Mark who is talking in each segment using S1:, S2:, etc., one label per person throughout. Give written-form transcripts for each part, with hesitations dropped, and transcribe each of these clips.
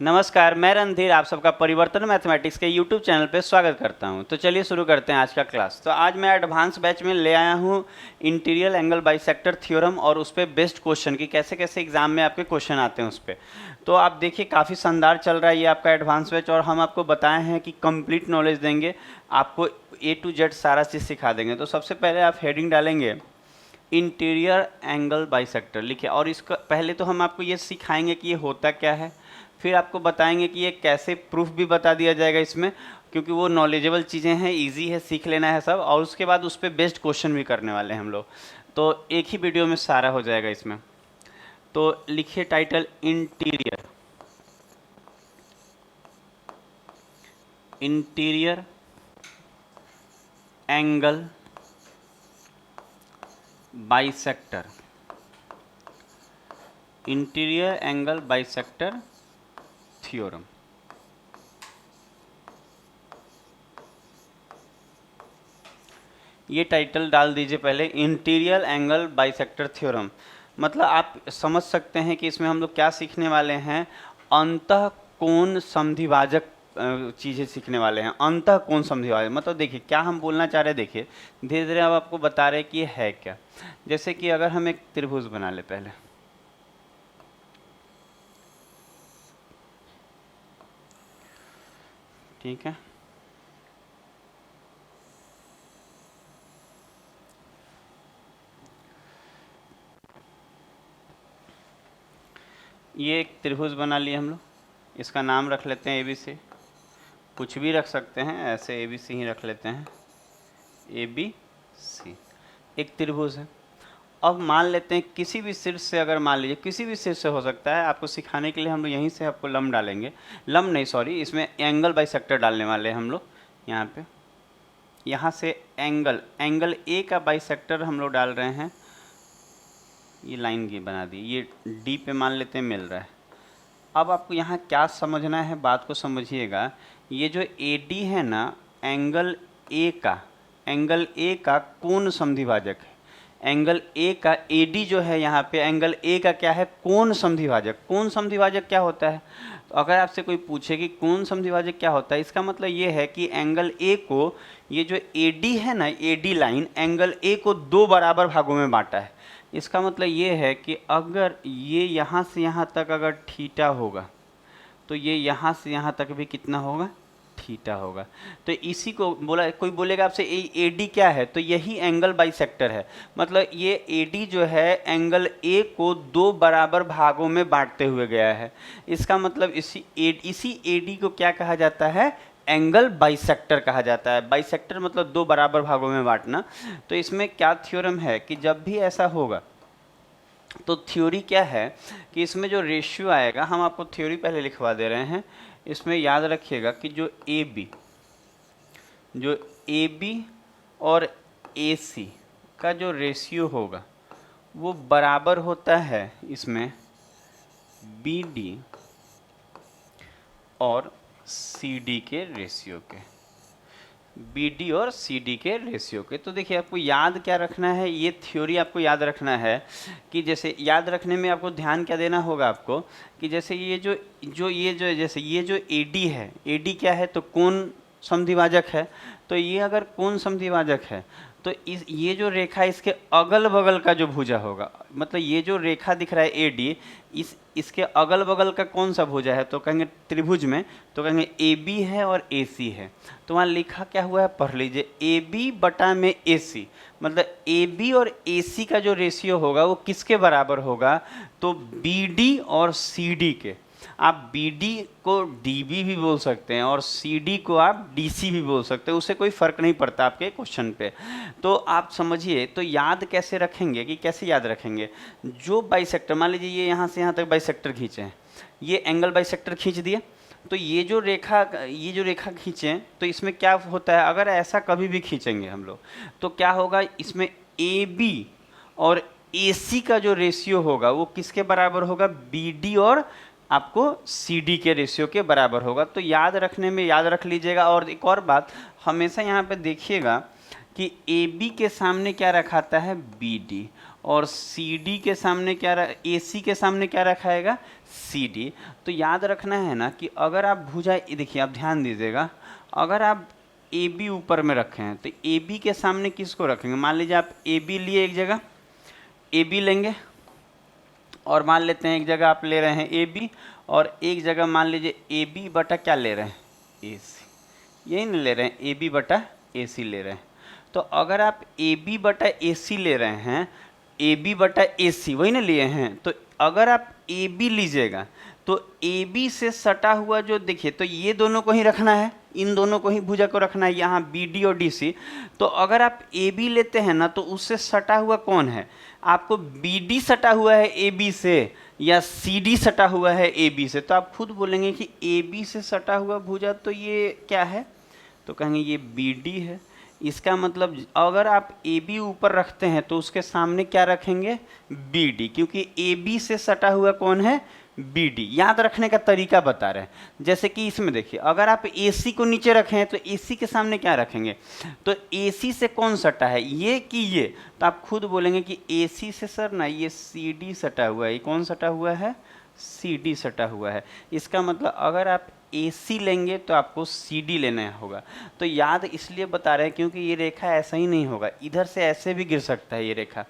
S1: नमस्कार, मैं रणधीर आप सबका परिवर्तन मैथमेटिक्स के यूट्यूब चैनल पे स्वागत करता हूं। तो चलिए शुरू करते हैं आज का क्लास। तो आज मैं एडवांस बैच में ले आया हूं इंटीरियर एंगल बाइसेक्टर थ्योरम और उस पर बेस्ड क्वेश्चन की कैसे कैसे एग्जाम में आपके क्वेश्चन आते हैं उस पर। तो आप देखिए काफ़ी शानदार चल रहा है ये आपका एडवांस बैच और हम आपको बताए हैं कि कंप्लीट नॉलेज देंगे, आपको A to Z सारा चीज़ सिखा देंगे। तो सबसे पहले आप हेडिंग डालेंगे इंटीरियर एंगल बाइसेक्टर लिखिए, और इसका पहले तो हम आपको ये सिखाएंगे कि ये होता क्या है, फिर आपको बताएंगे कि ये कैसे प्रूफ भी बता दिया जाएगा इसमें, क्योंकि वो नॉलेजेबल चीज़ें हैं, इजी है, सीख लेना है सब। और उसके बाद उस पर बेस्ड क्वेश्चन भी करने वाले हैं हम लोग, तो एक ही वीडियो में सारा हो जाएगा इसमें। तो लिखिए title interior angle bisector, interior angle bisector theorem. ये टाइटल डाल दीजिए पहले, इंटीरियर एंगल बाइसेक्टर थ्योरम। मतलब आप समझ सकते हैं कि इसमें हम लोग क्या सीखने वाले हैं, अंतःकोण समद्विभाजक चीज़ें सीखने वाले हैं। अंतःकोण समद्विभाजक मतलब देखिए क्या हम बोलना चाह रहे हैं, देखिए धीरे धीरे अब आपको बता रहे हैं कि ये है क्या। जैसे कि अगर हम एक त्रिभुज बना ले पहले, ठीक है, ये एक त्रिभुज बना लिए हम लोग, इसका नाम रख लेते हैं ABC, कुछ भी रख सकते हैं, ऐसे ABC ही रख लेते हैं, ABC एक त्रिभुज है। अब मान लेते हैं किसी भी शीर्ष से, अगर मान लीजिए किसी भी शीर्ष से हो सकता है, आपको सिखाने के लिए हम लोग यहीं से आपको लंब डालेंगे, लंब नहीं सॉरी, इसमें एंगल बाइसेक्टर डालने वाले हैं हम लोग। यहाँ पे यहाँ से एंगल A का बाइसेक्टर हम लोग डाल रहे हैं, ये लाइन की बना दी, ये D पे मान लेते हैं मिल रहा है। अब आपको यहाँ क्या समझना है, बात को समझिएगा। ये जो AD है ना, एंगल A का कोण समद्विभाजक है। एंगल A का AD जो है यहाँ पे, एंगल A का क्या है, कोण समद्विभाजक। कोण समद्विभाजक क्या होता है, तो अगर आपसे कोई पूछे कि कोण समद्विभाजक क्या होता है, इसका मतलब ये है कि एंगल A को, ये जो AD है ना, AD लाइन एंगल A को दो बराबर भागों में बांटा है। इसका मतलब ये है कि अगर ये यहाँ से यहाँ तक अगर थीटा होगा, तो ये यहाँ से यहाँ तक भी कितना होगा, थीटा होगा। तो इसी को बोला, कोई बोलेगा आपसे AD क्या है, तो यही एंगल बाइसेक्टर है। मतलब ये AD जो है एंगल A को दो बराबर भागों में बांटते हुए गया है। इसका मतलब इसी AD को क्या कहा जाता है, एंगल बाइसेक्टर कहा जाता है। बाइसेक्टर मतलब दो बराबर भागों में बांटना। तो इसमें क्या थ्योरम है कि जब भी ऐसा होगा तो थ्योरी क्या है कि इसमें जो रेशियो आएगा, हम आपको थ्योरी पहले लिखवा दे रहे हैं, इसमें याद रखिएगा कि जो AB और AC का जो रेशियो होगा वो बराबर होता है इसमें BD और CD के रेशियो के, BD और CD के रेशियो के। तो देखिए आपको याद क्या रखना है, ये थ्योरी आपको याद रखना है कि जैसे याद रखने में आपको ध्यान क्या देना होगा आपको, कि जैसे ये जैसे ये जो AD है, AD क्या है, तो कोण समद्विभाजक है। तो ये अगर कोण समद्विभाजक है तो ये जो रेखा इसके अगल बगल का जो भुजा होगा, मतलब ये जो रेखा दिख रहा है AD, इसके अगल बगल का कौन सा भुजा है, तो कहेंगे त्रिभुज में, तो कहेंगे AB है और AC है। तो वहाँ लिखा क्या हुआ है, पढ़ लीजिए, AB बटा में AC, मतलब AB और AC का जो रेशियो होगा वो किसके बराबर होगा, तो BD और CD के। आप BD को DB भी बोल सकते हैं और CD को आप DC भी बोल सकते हैं, उससे कोई फ़र्क नहीं पड़ता आपके क्वेश्चन पे। तो आप समझिए, तो याद कैसे रखेंगे, कि कैसे याद रखेंगे, जो बाइसेक्टर, मान लीजिए ये यहाँ से यहाँ तक बाइसेक्टर खींचे हैं, ये एंगल बाइसेक्टर खींच दिए, तो ये जो रेखा खींचें, तो इसमें क्या होता है, अगर ऐसा कभी भी खींचेंगे हम लोग तो क्या होगा, इसमें AB और AC का जो रेशियो होगा वो किसके बराबर होगा, BD और आपको CD के रेशियो के बराबर होगा। तो याद रखने में याद रख लीजिएगा। और एक और बात, हमेशा यहाँ पे देखिएगा कि AB के सामने क्या रखाता है, BD, और CD के सामने क्या AC के सामने क्या रखाएगा, सी डी। तो याद रखना है ना कि अगर आप भुजा, देखिए आप ध्यान दीजिएगा, अगर आप ए बी ऊपर में रखे हैं तो ए बी के सामने किसको रखेंगे? मान लीजिए आप ए बी लिए एक जगह, ए बी लेंगे, और मान लेते हैं एक जगह आप ले रहे हैं ए बी, और एक जगह मान लीजिए ए बी बटा क्या ले रहे हैं? ए सी। यही नहीं ले रहे हैं, ए बी बटा ए सी ले रहे हैं। तो अगर आप ए बी बटा ए सी ले रहे हैं, ए बी बटा ए सी वही ना लिए हैं, तो अगर आप ए बी लीजिएगा तो ए बी से सटा हुआ जो, देखिए तो ये दोनों को ही रखना है, इन दोनों को ही भुजा को रखना है, यहाँ बी डी और डी सी। तो अगर आप ए बी लेते हैं ना तो उससे सटा हुआ कौन है? आपको बी डी सटा हुआ है ए बी से या सी डी सटा हुआ है ए बी से? तो आप खुद बोलेंगे कि ए बी से सटा हुआ भुजा तो ये क्या है? तो कहेंगे ये बी डी है। इसका मतलब अगर आप ए बी ऊपर रखते हैं तो उसके सामने क्या रखेंगे? बी डी, क्योंकि ए बी से सटा हुआ कौन है? B D. याद रखने का तरीका बता रहे हैं। जैसे कि इसमें देखिए, अगर आप ए सी को नीचे रखे हैं तो ए सी के सामने क्या रखेंगे? तो ए सी से कौन सटा है, ये कि ये? तो आप खुद बोलेंगे कि ए सी से सर ना ये सी डी सटा हुआ है। ये कौन सटा हुआ है? सी डी सटा हुआ है। इसका मतलब अगर आप ए सी लेंगे तो आपको सी डी लेना होगा। तो याद इसलिए बता रहे हैं क्योंकि ये रेखा ऐसा ही नहीं होगा, इधर से ऐसे भी गिर सकता है। ये रेखा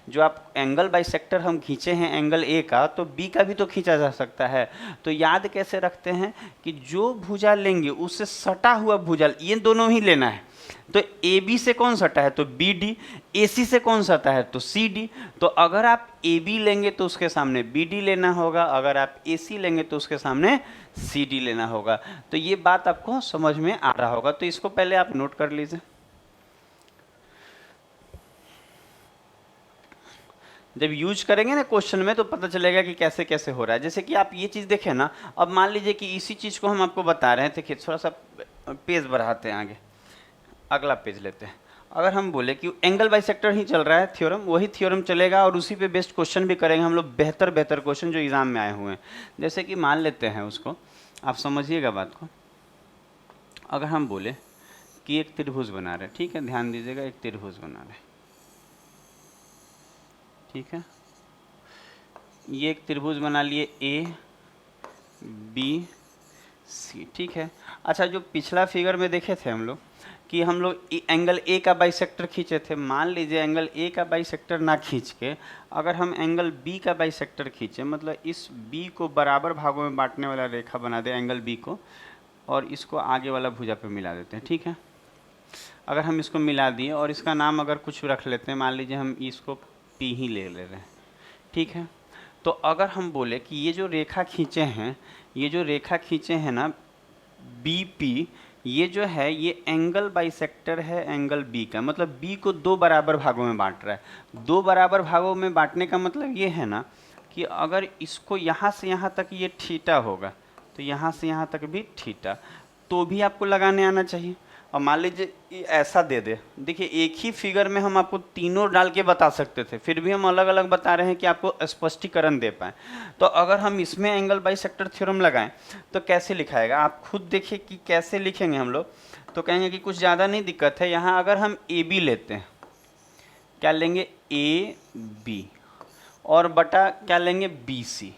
S1: जो आप एंगल बाइसेक्टर हम खींचे हैं एंगल ए का, तो बी का भी तो खींचा जा सकता है। तो याद कैसे रखते हैं कि जो भुजा लेंगे उससे सटा हुआ भुजा ये दोनों ही लेना है। तो ए बी से कौन सटा है? तो बी डी। ए सी से कौन सटा है? तो सी डी। तो अगर आप ए बी लेंगे तो उसके सामने बी डी लेना होगा, अगर आप ए सी लेंगे तो उसके सामने सी डी लेना होगा। तो ये बात आपको समझ में आ रहा होगा। तो इसको पहले आप नोट कर लीजिए। जब यूज करेंगे ना क्वेश्चन में तो पता चलेगा कि कैसे कैसे हो रहा है। जैसे कि आप ये चीज़ देखें ना, अब मान लीजिए कि इसी चीज़ को हम आपको बता रहे हैं। देखिए थोड़ा सा पेज बढ़ाते हैं, आगे अगला पेज लेते हैं। अगर हम बोले कि एंगल बाइसेक्टर ही चल रहा है थ्योरम, वही थ्योरम चलेगा और उसी पे बेस्ड क्वेश्चन भी करेंगे हम लोग, बेहतर बेहतर क्वेश्चन जो एग्जाम में आए हुए हैं। जैसे कि मान लेते हैं उसको, आप समझिएगा बात को। अगर हम बोले कि एक त्रिभुज बना रहे, ठीक है, ध्यान दीजिएगा, एक त्रिभुज बना रहे, ठीक है, ये एक त्रिभुज बना लिए ए बी सी, ठीक है। अच्छा, जो पिछला फिगर में देखे थे हम लोग कि हम लोग एंगल ए का बाइसेक्टर खींचे थे, मान लीजिए एंगल ए का बाइसेक्टर ना खींच के अगर हम एंगल बी का बाइसेक्टर खींचे, मतलब इस बी को बराबर भागों में बांटने वाला रेखा बना दे एंगल बी को, और इसको आगे वाला भुजा पे मिला देते हैं, ठीक है। अगर हम इसको मिला दिए और इसका नाम अगर कुछ रख लेते हैं, मान लीजिए हम इसको पी ही ले रहे हैं, ठीक है। तो अगर हम बोले कि ये जो रेखा खींचे हैं, ये जो रेखा खींचे हैं ना बी पी, ये जो है ये एंगल बाइसेक्टर है एंगल बी का, मतलब बी को दो बराबर भागों में बांट रहा है। दो बराबर भागों में बांटने का मतलब ये है ना कि अगर इसको यहाँ से यहाँ तक ये थीटा होगा तो यहाँ से यहाँ तक भी थीटा, तो भी आपको लगाने आना चाहिए। और मान लीजिए ऐसा दे दे, देखिए एक ही फिगर में हम आपको तीनों डाल के बता सकते थे, फिर भी हम अलग अलग बता रहे हैं कि आपको स्पष्टीकरण दे पाएँ। तो अगर हम इसमें एंगल बाइसेक्टर थ्योरम लगाएं तो कैसे लिखाएगा, आप खुद देखिए कि कैसे लिखेंगे हम लोग। तो कहेंगे कि कुछ ज़्यादा नहीं दिक्कत है, यहाँ अगर हम ए बी लेते हैं, क्या लेंगे? ए बी, और बटा क्या लेंगे? B C.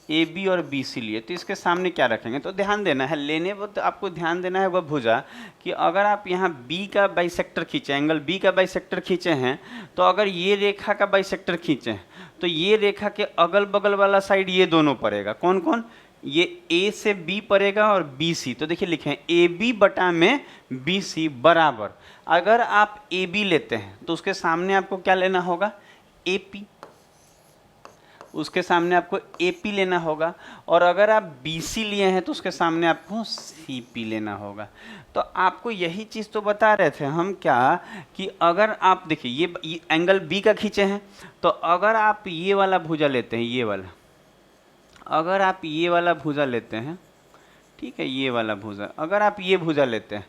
S1: ए बी और बी सी लिए तो इसके सामने क्या रखेंगे? तो ध्यान देना है, लेने वक्त आपको ध्यान देना है वह भुजा कि अगर आप यहाँ बी का बाइसेक्टर खींचे, एंगल बी का बाइसेक्टर खींचे हैं, तो अगर ये रेखा का बाइसेक्टर खींचे हैं तो ये रेखा के अगल बगल वाला साइड ये दोनों पड़ेगा। कौन कौन? ये ए से बी पड़ेगा और बी सी। तो देखिए लिखें ए बी बटा में बी सी बराबर, अगर आप ए बी लेते हैं तो उसके सामने आपको क्या लेना होगा? A P. उसके सामने आपको AP लेना होगा, और अगर आप BC लिए हैं तो उसके सामने आपको CP लेना होगा। तो आपको यही चीज़ तो बता रहे थे हम क्या कि अगर आप देखिए ये एंगल B का खींचे हैं, तो अगर आप ये वाला भुजा लेते हैं, ये वाला, अगर आप ये वाला भुजा लेते हैं, ठीक है, ये वाला भुजा, अगर आप ये भुजा लेते हैं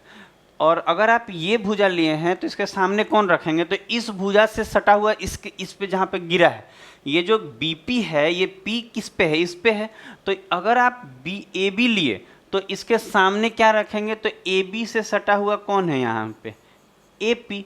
S1: और अगर आप ये भुजा लिए हैं तो इसके सामने कौन रखेंगे? तो इस भुजा से सटा हुआ इस पे जहाँ पे गिरा है, ये जो BP है, ये P किस पे है? इस पे है। तो अगर आप AB लिए तो इसके सामने क्या रखेंगे? तो AB से सटा हुआ कौन है यहाँ पे? AP।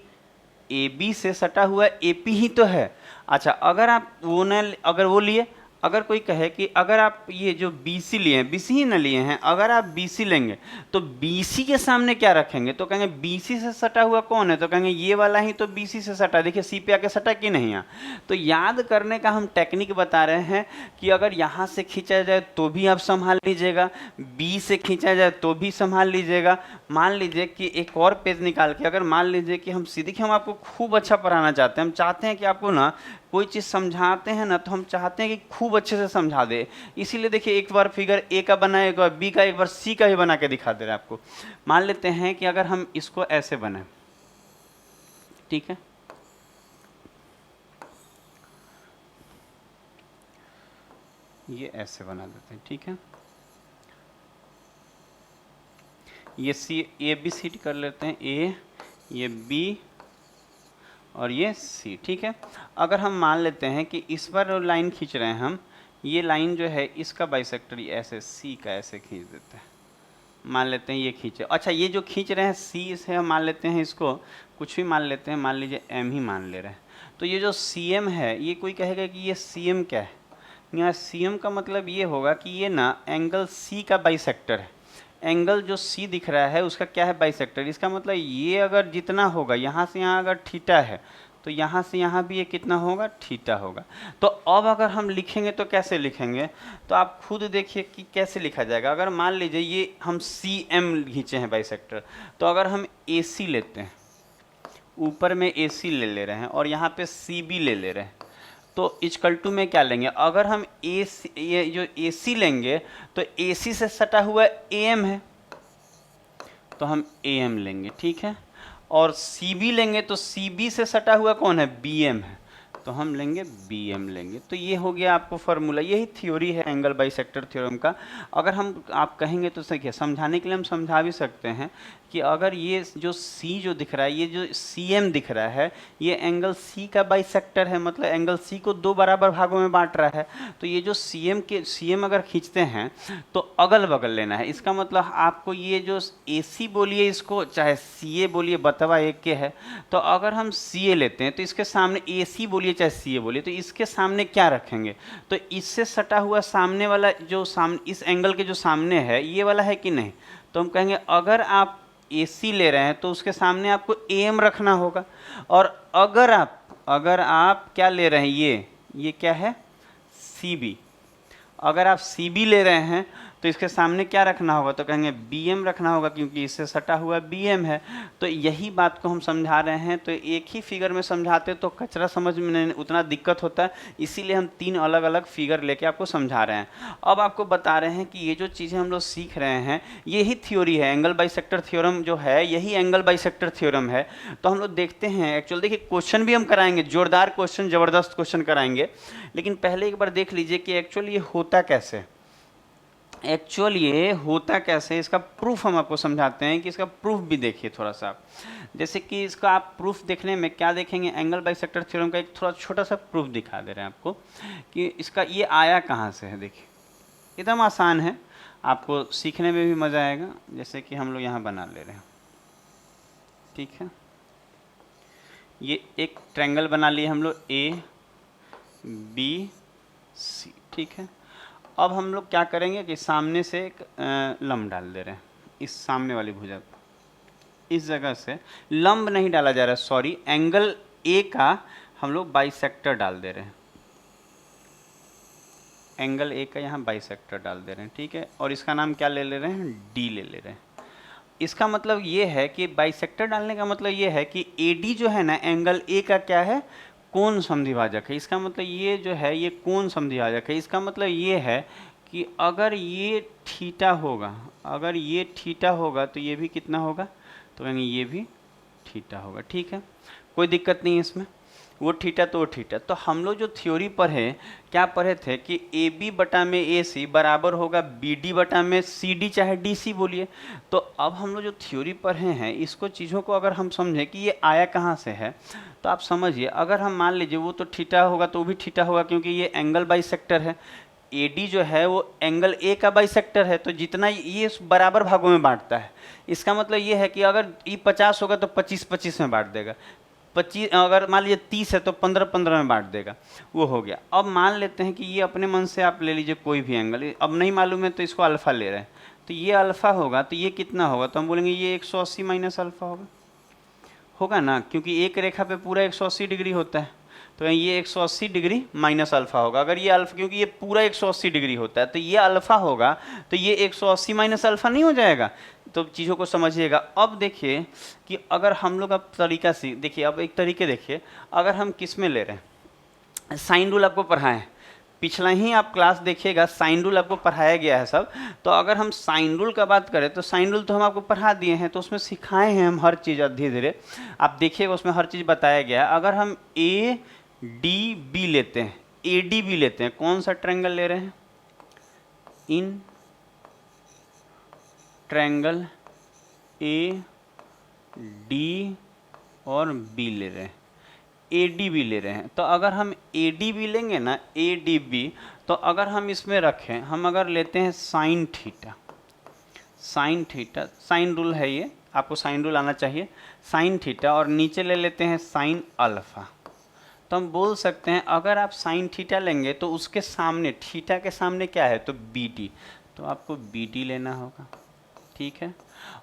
S1: AB से सटा हुआ AP ही तो है। अच्छा, अगर आप वो न, अगर वो लिए, अगर कोई कहे कि अगर आप ये जो BC लिए हैं, BC ही ना लिए हैं, अगर आप BC लेंगे तो BC के सामने क्या रखेंगे, तो कहेंगे BC से सटा हुआ कौन है, तो कहेंगे ये वाला ही तो BC से सटा, देखिए C पे आके सटा कि नहीं यहाँ। तो याद करने का हम टेक्निक बता रहे हैं कि अगर यहाँ से खींचा जाए तो भी आप संभाल लीजिएगा, B से खींचा जाए तो भी संभाल लीजिएगा। मान लीजिए कि एक और पेज निकाल के, अगर मान लीजिए कि हम सीधे हम आपको खूब अच्छा पढ़ाना चाहते हैं, हम चाहते हैं कि आपको ना कोई चीज़ समझाते हैं ना तो हम चाहते हैं कि खूब अच्छे से समझा दे, इसीलिए देखिए एक बार फिगर A का बना, एक बार B का, एक बार C का भी बना के दिखा दे रहे हैं आपको। मान लेते हैं कि अगर हम इसको ऐसे बनाए, ठीक है, ये ऐसे बना देते हैं, ठीक है, ये C ABCD कर लेते हैं, A, ये B और ये C, ठीक है। अगर हम मान लेते हैं कि इस बार लाइन खींच रहे हैं हम, ये लाइन जो है इसका बाइसेक्टर ऐसे C का ऐसे खींच देते हैं, मान लेते हैं ये खींचे। अच्छा, ये जो खींच रहे हैं C से हम मान लेते हैं इसको कुछ भी मान लेते हैं, मान लीजिए M ही मान ले रहे हैं। तो ये जो CM है, ये कोई कहेगा कि ये CM क्या है, यहाँ CM का मतलब ये होगा कि ये ना एंगल C का बाइसेक्टर है। एंगल जो C दिख रहा है उसका क्या है, बाइसेक्टर। इसका मतलब ये अगर जितना होगा, यहाँ से यहाँ अगर थीटा है तो यहाँ से यहाँ भी ये कितना होगा, थीटा होगा। तो अब अगर हम लिखेंगे तो कैसे लिखेंगे, तो आप खुद देखिए कि कैसे लिखा जाएगा। अगर मान लीजिए ये हम CM खींचे हैं बाइसेक्टर, तो अगर हम AC लेते हैं, ऊपर में AC ले रहे हैं और यहाँ पे CB ले रहे हैं, तो इक्वल टू में क्या लेंगे, अगर हम ये जो AC लेंगे तो AC से सटा हुआ AM है तो हम AM लेंगे, ठीक है, और CB लेंगे तो CB से सटा हुआ कौन है, BM है, तो हम लेंगे BM लेंगे। तो ये हो गया आपको फार्मूला, यही थ्योरी है एंगल बाइसेक्टर थ्योरम का। अगर हम आप कहेंगे तो सही समझाने के लिए हम समझा भी सकते हैं कि अगर ये जो C जो दिख रहा है, ये जो CM दिख रहा है, ये एंगल C का बाइसेक्टर है, मतलब एंगल C को दो बराबर भागों में बांट रहा है। तो ये जो CM अगर खींचते हैं तो अगल बगल लेना है। इसका मतलब आपको ये जो AC बोलिए इसको, चाहे CA बोलिए, बतवा एक के है। तो अगर हम CA लेते हैं तो इसके सामने AC बोलिए चाहे CA बोलिए, तो इसके सामने क्या रखेंगे, तो इससे सटा हुआ सामने वाला जो सामने इस एंगल के जो सामने है ये वाला है कि नहीं, तो हम कहेंगे अगर आप AC ले रहे हैं तो उसके सामने आपको AM रखना होगा। और अगर आप क्या ले रहे हैं, ये क्या है, CB, अगर आप CB ले रहे हैं तो इसके सामने क्या रखना होगा, तो कहेंगे BM रखना होगा, क्योंकि इससे सटा हुआ BM है। तो यही बात को हम समझा रहे हैं। तो एक ही फिगर में समझाते तो कचरा समझ में नहीं उतना दिक्कत होता है, इसीलिए हम तीन अलग अलग फिगर लेके आपको समझा रहे हैं। अब आपको बता रहे हैं कि ये जो चीज़ें हम लोग सीख रहे हैं यही थ्योरी है, एंगल बाइसेक्टर थ्योरम जो है यही एंगल बाइसेक्टर थ्योरम है। तो हम लोग देखते हैं, एक्चुअली देखिए क्वेश्चन भी हम कराएंगे, जोरदार क्वेश्चन, ज़बरदस्त क्वेश्चन कराएंगे, लेकिन पहले एक बार देख लीजिए कि एक्चुअली ये होता कैसे। एक्चुअल ये होता कैसे, इसका प्रूफ हम आपको समझाते हैं कि इसका प्रूफ भी देखिए थोड़ा सा। जैसे कि इसका आप प्रूफ देखने में क्या देखेंगे, एंगल बाइसेक्टर थ्योरम का एक थोड़ा छोटा सा प्रूफ दिखा दे रहे हैं आपको कि इसका ये आया कहाँ से है। देखिए एकदम आसान है, आपको सीखने में भी मज़ा आएगा। जैसे कि हम लोग यहाँ बना ले रहे हैं, ठीक है, ये एक ट्रायंगल बना लिए हम लोग ABC, ठीक है। अब हम लोग क्या करेंगे कि सामने से एक लंब डाल दे रहे हैं, इस सामने वाली भुजा इस जगह से लंब नहीं डाला जा रहा है, सॉरी, एंगल A का हम लोग बाइसेक्टर डाल दे रहे हैं, एंगल A का यहाँ बाइसेक्टर डाल दे रहे हैं, ठीक है। और इसका नाम क्या ले रहे हैं, D ले रहे हैं। इसका मतलब ये है कि बाइसेक्टर डालने का मतलब ये है कि AD जो है ना, एंगल A का क्या है, कोण समद्विभाजक है। इसका मतलब ये जो है ये कोण समद्विभाजक है। इसका मतलब ये है कि अगर ये थीटा होगा, अगर ये थीटा होगा तो ये भी कितना होगा, तो कहेंगे ये भी थीटा होगा, ठीक है, कोई दिक्कत नहीं है इसमें, वो थीटा तो वो थीटा। तो हम लोग जो थ्योरी पढ़े, क्या पढ़े थे कि AB बटा में AC बराबर होगा BD बटा में CD चाहे DC बोलिए। तो अब हम लोग जो थ्योरी पढ़े हैं इसको चीज़ों को अगर हम समझें कि ये आया कहाँ से है, तो आप समझिए, अगर हम मान लीजिए वो तो थीटा होगा तो वो भी थीटा होगा, क्योंकि ये एंगल बाइसेक्टर है। AD जो है वो एंगल A का बाइसेक्टर है, तो जितना ये बराबर भागों में बांटता है, इसका मतलब ये है कि अगर ये 50 होगा तो 25-25 में बांट देगा। 25, अगर मान लीजिए 30 है तो 15-15 में बांट देगा, वो हो गया। अब मान लेते हैं कि ये अपने मन से आप ले लीजिए कोई भी एंगल, अब नहीं मालूम है तो इसको अल्फ़ा ले रहे हैं, तो ये अल्फ़ा होगा, तो ये कितना होगा, तो हम बोलेंगे ये 180 माइनस अल्फ़ा होगा ना, क्योंकि एक रेखा पे पूरा 180 डिग्री होता है, तो ये 180 डिग्री माइनस अल्फ़ा होगा। अगर ये अल्फ़ा, क्योंकि ये पूरा 180 डिग्री होता है, तो ये अल्फ़ा होगा, तो ये 180 माइनस अल्फ़ा नहीं हो जाएगा। तो चीज़ों को समझिएगा। अब देखिए कि अगर हम लोग अब तरीका से देखिए, अब एक तरीके देखिए, अगर हम किस में ले रहे हैं, साइन रूल आपको पढ़ाएं, पिछला ही आप क्लास देखिएगा, साइन रूल आपको पढ़ाया गया है सब। तो अगर हम साइन रूल का बात करें तो साइन रूल तो हम आपको पढ़ा दिए हैं, तो उसमें सिखाए हैं हम हर चीज़ धीरे धीरे, आप देखिएगा उसमें हर चीज़ बताया गया है। अगर हम ए डी बी लेते हैं, ए डी बी लेते हैं, कौन सा ट्रायंगल ले रहे हैं, इन ट्रायंगल ए डी और बी ले रहे हैं, ए डी बी ले रहे हैं। तो अगर हम ए डी बी लेंगे ना, ए डी बी, तो अगर हम इसमें रखें, हम अगर लेते हैं sine theta, sine theta, sine rule है ये, आपको साइन रूल आना चाहिए, साइन थीटा, और नीचे ले लेते हैं साइन अल्फ़ा, तो हम बोल सकते हैं अगर आप साइन थीटा लेंगे तो उसके सामने, थीटा के सामने क्या है, तो बी डी, तो आपको बी डी लेना होगा, ठीक है।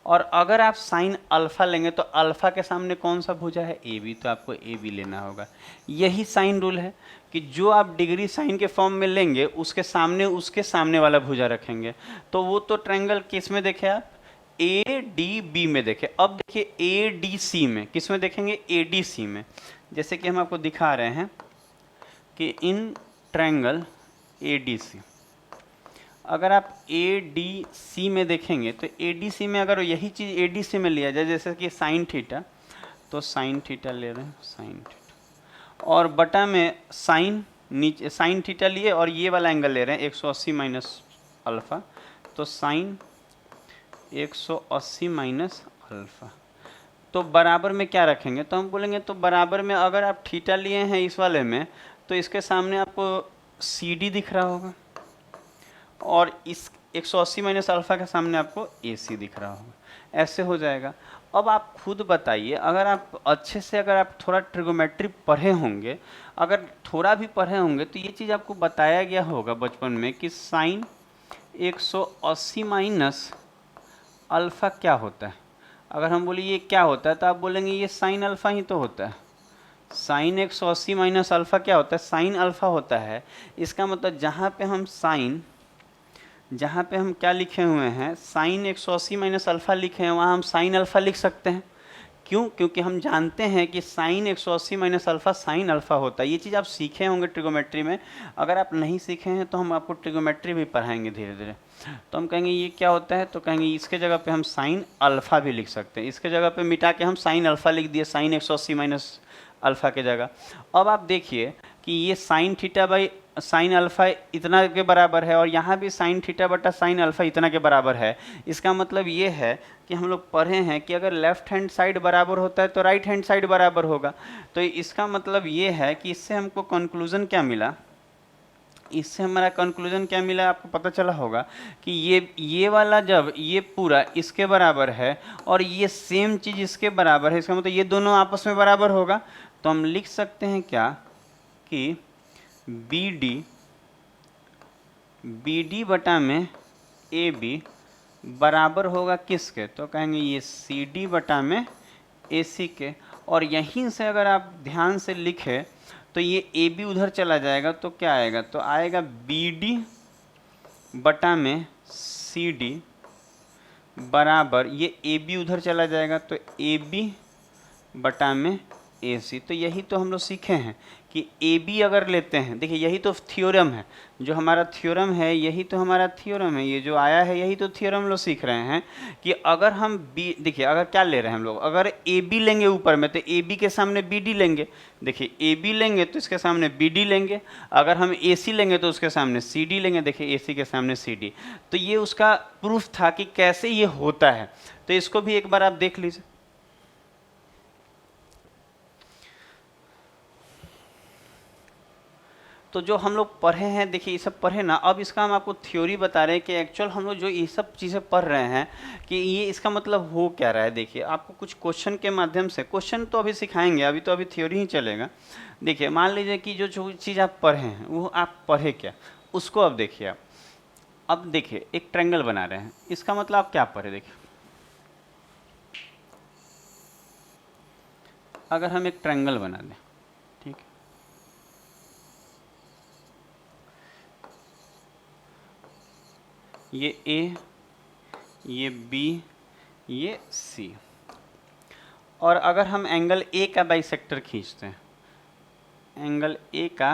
S1: और अगर आप साइन अल्फ़ा लेंगे तो अल्फ़ा के सामने कौन सा भुजा है, ए बी, तो आपको ए बी लेना होगा। यही साइन रूल है कि जो आप डिग्री साइन के फॉर्म में लेंगे उसके सामने वाला भुजा रखेंगे। तो वो तो ट्रायंगल किस में देखे आप, ए डी बी में देखे। अब देखिए ए डी सी में, किस में देखेंगे, ए डी सी में। जैसे कि हम आपको दिखा रहे हैं कि in triangle A D C, अगर आप ए डी सी में देखेंगे तो ए डी सी में अगर यही चीज़ ए डी सी में लिया जाए, जैसे कि साइन थीटा, तो साइन थीटा ले रहे हैं, साइन थीटा, और बटा में साइन, नीचे साइन थीटा लिए और ये वाला एंगल ले रहे हैं 180 माइनस अल्फ़ा, तो साइन 180 माइनस अल्फ़ा, तो बराबर में क्या रखेंगे, तो हम बोलेंगे तो बराबर में अगर आप थीटा लिए हैं इस वाले में, तो इसके सामने आपको सी डी दिख रहा होगा, और इस 180 माइनस अल्फ़ा के सामने आपको ए सी दिख रहा होगा, ऐसे हो जाएगा। अब आप खुद बताइए, अगर आप अच्छे से, अगर आप थोड़ा ट्रिगोमेट्री पढ़े होंगे, अगर थोड़ा भी पढ़े होंगे, तो ये चीज़ आपको बताया गया होगा बचपन में कि साइन 180 माइनस अल्फ़ा क्या होता है। अगर हम बोले ये क्या होता है, तो आप बोलेंगे ये साइन अल्फ़ा ही तो होता है। साइन 180 माइनस अल्फ़ा क्या होता है, साइन अल्फ़ा होता है। इसका मतलब जहाँ पे हम क्या लिखे हुए हैं, साइन 180 माइनस अल्फ़ा लिखे हैं, वहाँ हम साइन अल्फ़ा लिख सकते हैं। क्यों, क्योंकि हम जानते हैं कि sine 180 minus alpha sine alpha होता है। ये चीज़ आप सीखे होंगे ट्रिगोमेट्री में, अगर आप नहीं सीखे हैं तो हम आपको ट्रिगोमेट्री भी पढ़ाएंगे धीरे धीरे। तो हम कहेंगे ये क्या होता है, तो कहेंगे इसके जगह पे हम साइन अल्फ़ा भी लिख सकते हैं, इसके जगह पे मिटा के हम साइन अल्फ़ा लिख दिए, साइन 180 माइनस अल्फ़ा के जगह। अब आप देखिए कि ये sine theta by sine alpha इतना के बराबर है, और यहाँ भी साइन थीटा बटा साइन अल्फ़ा इतना के बराबर है। इसका मतलब ये है कि हम लोग पढ़े हैं कि अगर लेफ्ट हैंड साइड बराबर होता है तो राइट हैंड साइड बराबर होगा। तो इसका मतलब ये है कि इससे हमको कंक्लूज़न क्या मिला, इससे हमारा कंक्लूजन क्या मिला, आपको पता चला होगा कि ये वाला जब ये पूरा इसके बराबर है और ये सेम चीज़ इसके बराबर है, इसका मतलब ये दोनों आपस में बराबर होगा। तो हम लिख सकते हैं क्या कि बी डी बटा में ए बी बराबर होगा किसके, तो कहेंगे ये सी डी बटा में ए सी के। और यहीं से अगर आप ध्यान से लिखें तो ये ए बी उधर चला जाएगा, तो क्या आएगा, तो आएगा बी डी बटा में सी डी बराबर, ये ए बी उधर चला जाएगा तो ए बी बटा में ए सी। तो यही तो हम लोग सीखे हैं कि ए बी अगर लेते हैं, देखिए यही तो थ्योरम है, जो हमारा थ्योरम है यही तो हमारा थ्योरम है, ये जो आया है यही तो थ्योरम लोग सीख रहे हैं कि अगर हम बी, देखिए अगर क्या ले रहे हैं हम लोग, अगर ए बी लेंगे ऊपर में तो ए बी के सामने बी डी लेंगे, देखिए ए बी लेंगे तो इसके सामने बी डी लेंगे, अगर हम ए सी लेंगे तो उसके सामने सी डी लेंगे, देखिए ए सी के सामने सी डी। तो ये उसका प्रूफ था कि कैसे ये होता है, तो इसको भी एक बार आप देख लीजिए। तो तो जो हम लोग पढ़े हैं, देखिए ये सब पढ़े ना, अब इसका हम आपको थ्योरी बता रहे हैं कि एक्चुअल हम लोग जो ये सब चीज़ें पढ़ रहे हैं कि ये इसका मतलब हो क्या रहा है। देखिए आपको कुछ क्वेश्चन के माध्यम से, क्वेश्चन तो अभी सिखाएंगे, अभी तो अभी थ्योरी ही चलेगा। देखिए मान लीजिए कि जो चीज़ आप पढ़े हैं वो आप पढ़े क्या, उसको अब देखिए आप। अब देखिए एक ट्रायंगल बना रहे हैं, इसका मतलब आप क्या पढ़े। देखिए अगर हम एक ट्रायंगल बना दें, ठीक है, ये ए, ये बी, ये सी, और अगर हम एंगल ए का बाइसेक्टर खींचते हैं, एंगल ए का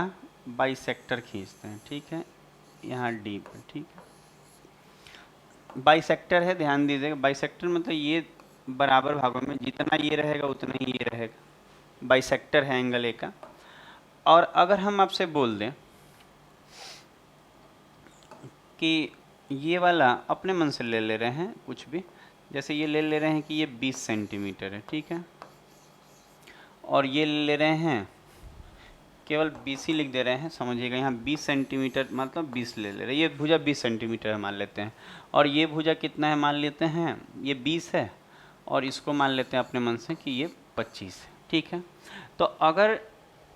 S1: बाइसेक्टर खींचते हैं, ठीक है, यहाँ डी पर, ठीक है, बाइसेक्टर है, ध्यान दीजिएगा, बाइसेक्टर मतलब ये बराबर भागों में जितना ये रहेगा उतना ही ये रहेगा, बाइसेक्टर है एंगल ए का। और अगर हम आपसे बोल दें कि ये वाला अपने मन से ले ले रहे हैं कुछ भी, जैसे ये ले रहे हैं कि ये 20 सेंटीमीटर है, ठीक है, और ये ले रहे हैं केवल 20 ही लिख दे रहे हैं, समझिएगा, यहाँ 20 सेंटीमीटर मतलब 20 ले ले रहे हैं, ये भुजा 20 सेंटीमीटर है मान लेते हैं, और ये भुजा कितना है मान लेते हैं, ये 20 है, और इसको मान लेते हैं अपने मन से कि ये 25 है, ठीक है। तो अगर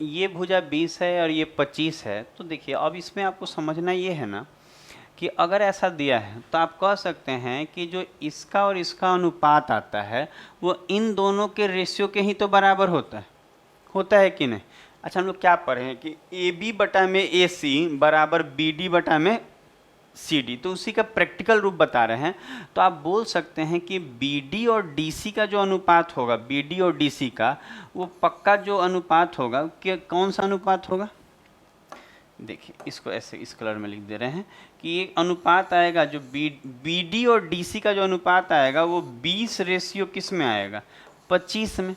S1: ये भुजा 20 है और ये 25 है, तो देखिए अब इसमें आपको समझना ये है ना कि अगर ऐसा दिया है तो आप कह सकते हैं कि जो इसका और इसका अनुपात आता है वो इन दोनों के रेशियो के ही तो बराबर होता है कि नहीं। अच्छा हम लोग क्या पढ़े हैं कि ए बी बटा में ए सी बराबर बी डी बटा में सी डी, तो उसी का प्रैक्टिकल रूप बता रहे हैं। तो आप बोल सकते हैं कि बी डी और डी सी का जो अनुपात होगा, बी डी और डी सी का, वो पक्का जो अनुपात होगा कि कौन सा अनुपात होगा, देखिए इसको ऐसे इस कलर में लिख दे रहे हैं कि ये अनुपात आएगा जो बी डी और डी सी का जो अनुपात आएगा वो 20 रेशियो किस में आएगा, 25 में।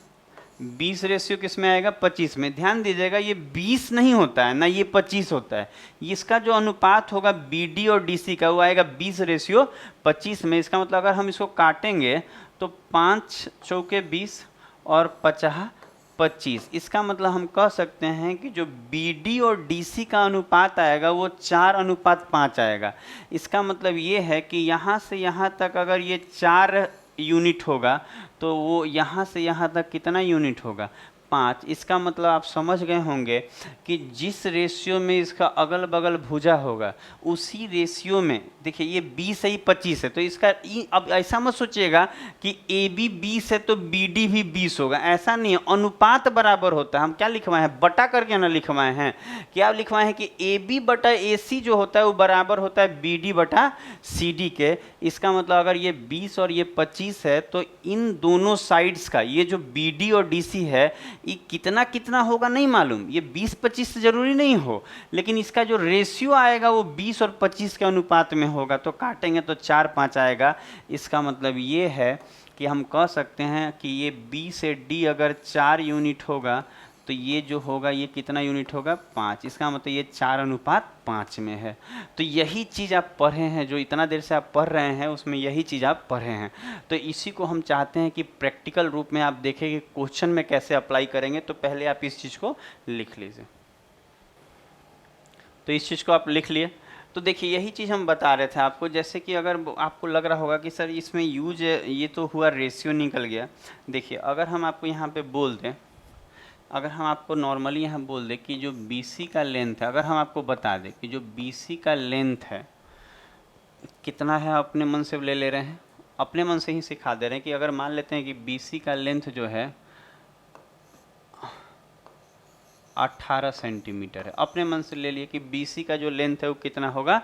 S1: 20 रेशियो किस में आएगा, 25 में। ध्यान दीजिएगा ये 20 नहीं होता है ना, ये 25 होता है। इसका जो अनुपात होगा बी डी और डी सी का वो आएगा 20 रेशियो 25 में। इसका मतलब अगर हम इसको काटेंगे तो 5 चौके 20 और 50 25। इसका मतलब हम कह सकते हैं कि जो बी डी और डी सी का अनुपात आएगा वो 4:5 आएगा। इसका मतलब ये है कि यहाँ से यहाँ तक अगर ये 4 यूनिट होगा तो वो यहाँ से यहाँ तक कितना यूनिट होगा, 5। इसका मतलब आप समझ गए होंगे कि जिस रेशियो में इसका अगल बगल भुजा होगा उसी रेशियो में, देखिए ये 20 है, ये 25 है, तो इसका अब ऐसा मत सोचिएगा कि ए बी 20 है तो बी डी भी 20 होगा, ऐसा नहीं है। अनुपात बराबर होता है। हम क्या लिखवाए हैं, बटा करके ना लिखवाए हैं, क्या लिखवाए हैं कि ए बी बटा ए सी जो होता है वो बराबर होता है बी डी बटा सी डी के। इसका मतलब अगर ये 20 और ये 25 है तो इन दोनों साइड्स का ये जो बी डी और डी सी है ये कितना कितना होगा नहीं मालूम, ये 20-25 जरूरी नहीं हो, लेकिन इसका जो रेशियो आएगा वो 20 और 25 के अनुपात में होगा। तो काटेंगे तो 4-5 आएगा। इसका मतलब ये है कि हम कह सकते हैं कि ये बी से डी अगर 4 यूनिट होगा तो ये जो होगा ये कितना यूनिट होगा, 5। इसका मतलब ये 4:5 में है। तो यही चीज़ आप पढ़े हैं, जो इतना देर से आप पढ़ रहे हैं उसमें यही चीज़ आप पढ़े हैं। तो इसी को हम चाहते हैं कि प्रैक्टिकल रूप में आप देखें कि क्वेश्चन में कैसे अप्लाई करेंगे। तो पहले आप इस चीज़ को लिख लीजिए। तो इस चीज़ को आप लिख लिए। तो देखिए यही चीज़ हम बता रहे थे आपको, जैसे कि अगर आपको लग रहा होगा कि सर इसमें यूज ये तो हुआ, रेशियो निकल गया। देखिए अगर हम आपको यहाँ पे बोल दें, अगर हम आपको नॉर्मली यहाँ बोल दें कि जो BC का लेंथ है, अगर हम आपको बता दें कि जो BC का लेंथ है कितना है, अपने मन से ले रहे हैं, अपने मन से ही सिखा दे रहे हैं कि अगर मान लेते हैं कि BC का लेंथ जो है 18 सेंटीमीटर है, अपने मन से ले लिए कि BC का जो लेंथ है वो कितना होगा,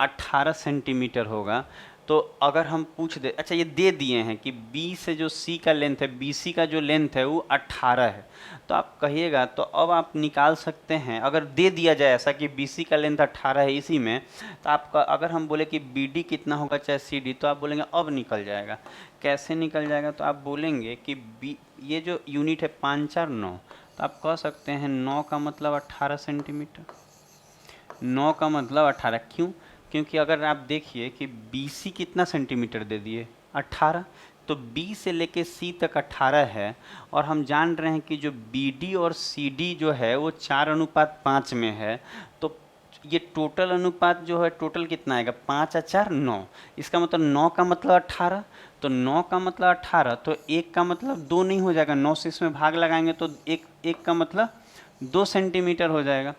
S1: 18 सेंटीमीटर होगा। तो अगर हम पूछ दे, अच्छा ये दे दिए हैं कि B से जो C का लेंथ है, BC का जो लेंथ है वो 18 है, तो आप कहिएगा, तो अब आप निकाल सकते हैं। अगर दे दिया जाए ऐसा कि BC का लेंथ 18 है इसी में, तो आपका अगर हम बोले कि BD कितना होगा चाहे CD, तो आप बोलेंगे अब निकल जाएगा। कैसे निकल जाएगा, तो आप बोलेंगे कि ये जो यूनिट है 5 4 9, तो आप कह सकते हैं 9 का मतलब 18 सेंटीमीटर, 9 का मतलब 18। क्यों, क्योंकि अगर आप देखिए कि BC कितना सेंटीमीटर दे दिए, 18, तो B से लेके C तक 18 है, और हम जान रहे हैं कि जो BD और CD जो है वो 4:5 में है, तो ये टोटल अनुपात जो है, टोटल कितना आएगा, 5 और 4 9। इसका मतलब 9 का मतलब 18, तो 9 का मतलब 18, तो 1 का मतलब 2 नहीं हो जाएगा, 9 से इसमें भाग लगाएंगे तो एक का मतलब 2 सेंटीमीटर हो जाएगा,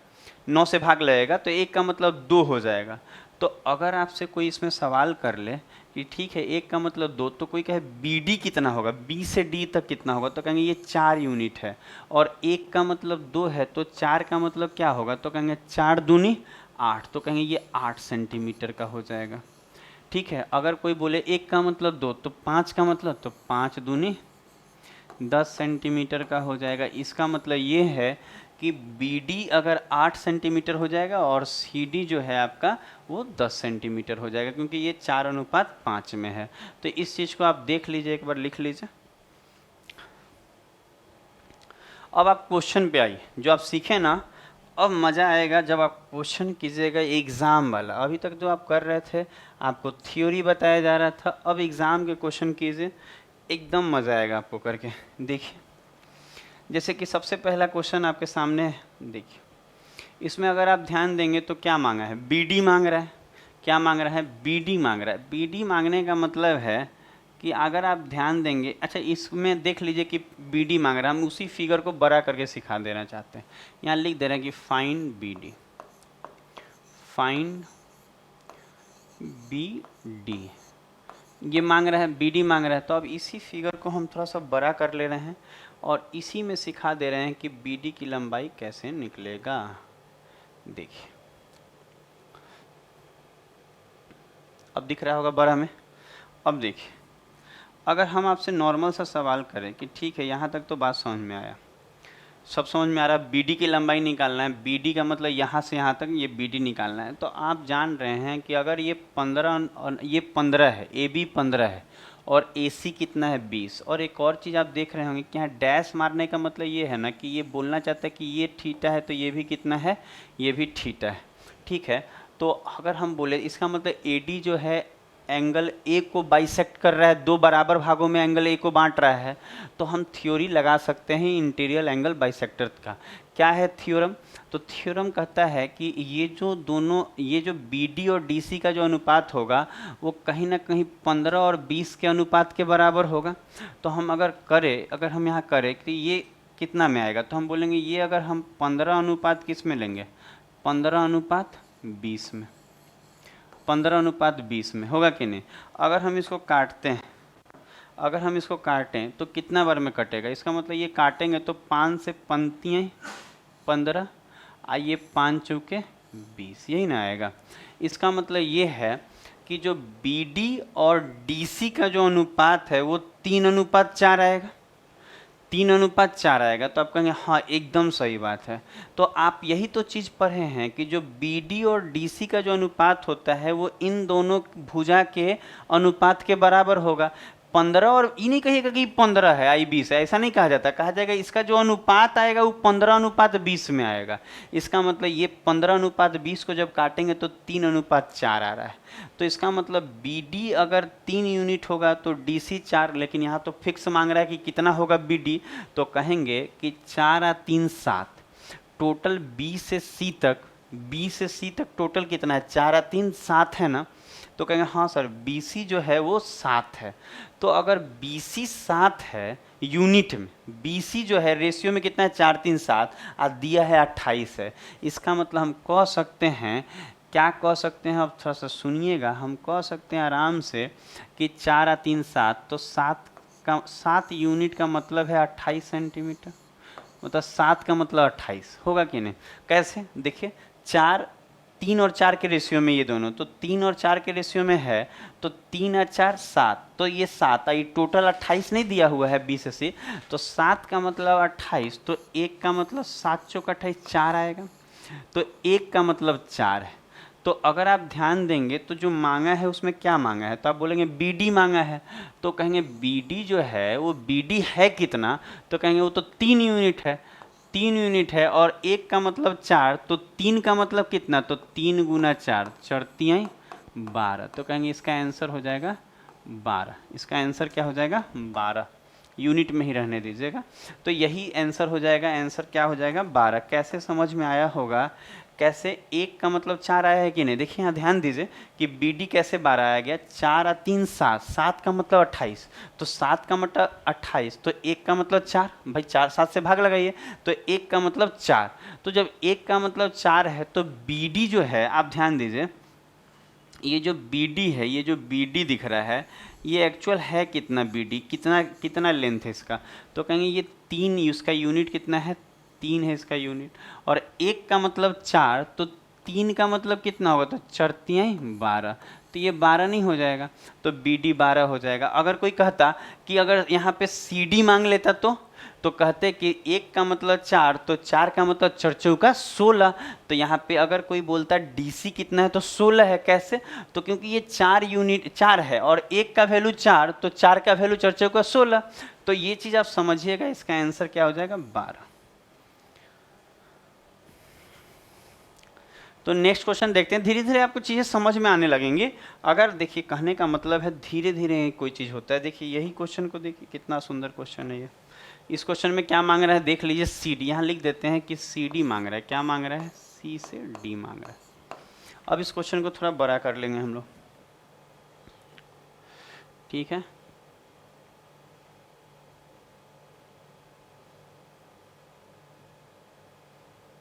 S1: 9 से भाग लगेगा तो 1 का मतलब 2 हो जाएगा। तो अगर आपसे कोई इसमें सवाल कर ले कि ठीक है 1 का मतलब 2, तो कोई कहे BD कितना होगा, B से D तक कितना होगा, तो कहेंगे ये 4 यूनिट है, और 1 का मतलब 2 है, तो 4 का मतलब क्या होगा, तो कहेंगे 4 दूनी 8, तो कहेंगे ये 8 सेंटीमीटर का हो जाएगा। ठीक है, अगर कोई बोले 1 का मतलब 2, तो 5 का मतलब, तो 5 दूनी 10 सेंटीमीटर का हो जाएगा। इसका मतलब ये है कि BD अगर 8 सेंटीमीटर हो जाएगा और CD जो है आपका वो 10 सेंटीमीटर हो जाएगा, क्योंकि ये 4:5 में है। तो इस चीज़ को आप देख लीजिए, एक बार लिख लीजिए। अब आप क्वेश्चन पे आइए, जो आप सीखे ना, अब मज़ा आएगा जब आप क्वेश्चन कीजिएगा एग्ज़ाम वाला। अभी तक जो आप कर रहे थे, आपको थ्योरी बताया जा रहा था, अब एग्ज़ाम के क्वेश्चन कीजिए, एकदम मज़ा आएगा आपको करके। देखिए, जैसे कि सबसे पहला क्वेश्चन आपके सामने है, देखिए इसमें अगर आप ध्यान देंगे तो क्या मांगा है, BD मांग रहा है। क्या मांग रहा है, BD मांग रहा है। BD मांगने का मतलब है कि अगर आप ध्यान देंगे, अच्छा इसमें देख लीजिए कि BD मांग रहा है, हम उसी फिगर को बड़ा करके सिखा देना चाहते हैं। यहाँ लिख दे रहे हैं कि फाइंड BD, फाइंड BD, ये मांग रहा है, BD मांग रहा है। तो अब इसी फिगर को हम थोड़ा सा बड़ा कर ले रहे हैं और इसी में सिखा दे रहे हैं कि BD की लंबाई कैसे निकलेगा। देखिए अब दिख रहा होगा बड़ा में। अब देखिए, अगर हम आपसे नॉर्मल सा सवाल करें कि ठीक है यहाँ तक तो बात समझ में आया, सब समझ में आ रहा है, BD की लंबाई निकालना है, BD का मतलब यहाँ से यहाँ तक ये BD निकालना है। तो आप जान रहे हैं कि अगर ये 15 है, AB 15 है और AC कितना है 20। और एक और चीज़ आप देख रहे होंगे कि यहाँ डैश मारने का मतलब ये है ना कि ये बोलना चाहता है कि ये थीटा है तो ये भी कितना है, ये भी थीटा है। ठीक है, तो अगर हम बोले इसका मतलब AD जो है एंगल ए को बाइसेक्ट कर रहा है, 2 बराबर भागों में एंगल ए को बांट रहा है, तो हम थ्योरी लगा सकते हैं इंटीरियर एंगल बाइसेक्टर का। क्या है थ्योरम, तो थ्योरम कहता है कि ये जो दोनों, ये जो BD और DC का जो अनुपात होगा वो कहीं ना कहीं 15 और 20 के अनुपात के बराबर होगा। तो हम अगर हम यहाँ करें कि ये कितना में आएगा, तो हम बोलेंगे ये अगर हम 15 अनुपात किस में लेंगे, 15:20 में, 15:20 में होगा कि नहीं। अगर हम इसको काटते हैं, अगर हम इसको काटें तो कितना बार में कटेगा, इसका मतलब ये काटेंगे तो 5 से पंक्तियाँ 15, आइए 5 चौके 20, यही ना आएगा। इसका मतलब ये है कि जो BD और DC का जो अनुपात है वो 3:4 आएगा, 3:4 आएगा। तो आप कहेंगे हाँ एकदम सही बात है। तो आप यही तो चीज़ पढ़े हैं कि जो BD और DC का जो अनुपात होता है वो इन दोनों भुजा के अनुपात के बराबर होगा। 15, और ये नहीं कहिएगा कि 15 है आई 20 है, ऐसा नहीं कहा जाता, कहा जाएगा इसका जो अनुपात आएगा वो 15:20 में आएगा। इसका मतलब ये 15:20 को जब काटेंगे तो 3:4 आ रहा है। तो इसका मतलब BD अगर 3 यूनिट होगा तो DC 4, लेकिन यहाँ तो फिक्स मांग रहा है कि कितना होगा BD, तो कहेंगे कि 4 और 3 7, टोटल B से C तक टोटल कितना है, 4 और 3 7 है ना। तो कहेंगे हाँ सर BC जो है वो 7 है। तो अगर BC 7 है यूनिट में, BC जो है रेशियो में कितना है 4 3 7 और दिया है 28 है। इसका मतलब हम कह सकते हैं, क्या कह सकते हैं, अब थोड़ा सा सुनिएगा, हम कह सकते हैं आराम से कि 4 और 3 7, तो 7 यूनिट का मतलब है 28 सेंटीमीटर, मतलब 7 का मतलब 28 होगा कि नहीं। कैसे देखिए, 3 और 4 के रेशियो में ये दोनों, तो 3 और 4 के रेशियो में है, तो 3 और 4 7, तो ये 7 आई, टोटल 28 नहीं दिया हुआ है 20 से, तो 7 का मतलब 28, तो 1 का मतलब 7 चौक 28 4 आएगा, तो 1 का मतलब 4 है। तो अगर आप ध्यान देंगे तो जो मांगा है उसमें क्या मांगा है, तो आप बोलेंगे BD मांगा है, तो कहेंगे BD जो है वो BD है कितना, तो कहेंगे वो तो 3 यूनिट है, 3 यूनिट है, और 1 का मतलब 4, तो 3 का मतलब कितना, तो 3 गुना 4 4 3 12, तो कहेंगे इसका आंसर हो जाएगा 12। इसका आंसर क्या हो जाएगा? 12। यूनिट में ही रहने दीजिएगा। तो यही आंसर हो जाएगा। आंसर क्या हो जाएगा? 12। कैसे समझ में आया होगा? कैसे 1 का मतलब 4 आया है कि नहीं? देखिए यहाँ ध्यान दीजिए कि बी डी कैसे 12 आया गया। 4 और 3 7, 7 का मतलब 28, तो 7 का मतलब 28, तो 1 का मतलब 4। भाई 4 7 से भाग लगाइए, तो 1 का मतलब 4। तो जब 1 का मतलब 4 है तो बी डी जो है, आप ध्यान दीजिए, ये जो बी डी है, ये जो बी डी दिख रहा है, ये एक्चुअल है कितना? बी डी कितना कितना लेंथ है इसका? तो कहेंगे ये 3, इसका यूनिट कितना है? 3 है इसका यूनिट। और 1 का मतलब 4, तो 3 का मतलब कितना होगा? तो 4 3 12, तो ये 12 नहीं हो जाएगा, तो बी डी 12 हो जाएगा। अगर कोई कहता कि अगर यहाँ पे सी डी मांग लेता तो कहते कि 1 का मतलब 4, तो 4 का मतलब 4 चौका 16। तो यहाँ पे अगर कोई बोलता डीसी कितना है, तो 16 है। कैसे? तो क्योंकि ये 4 यूनिट 4 है और 1 का वैल्यू 4, तो 4 का वैल्यू 4 चौका 16। तो ये चीज़ आप समझिएगा, इसका आंसर क्या हो जाएगा? 12। तो नेक्स्ट क्वेश्चन देखते हैं। धीरे धीरे आपको चीज़ें समझ में आने लगेंगी। अगर देखिए, कहने का मतलब है धीरे धीरे कोई चीज़ होता है। देखिए यही क्वेश्चन को देखिए, कितना सुंदर क्वेश्चन है ये। इस क्वेश्चन में क्या मांग रहा है देख लीजिए। सी डी, यहाँ लिख देते हैं कि सी डी मांग रहा है। क्या मांग रहा है? सी से डी मांग रहा है। अब इस क्वेश्चन को थोड़ा बड़ा कर लेंगे हम लोग, ठीक है।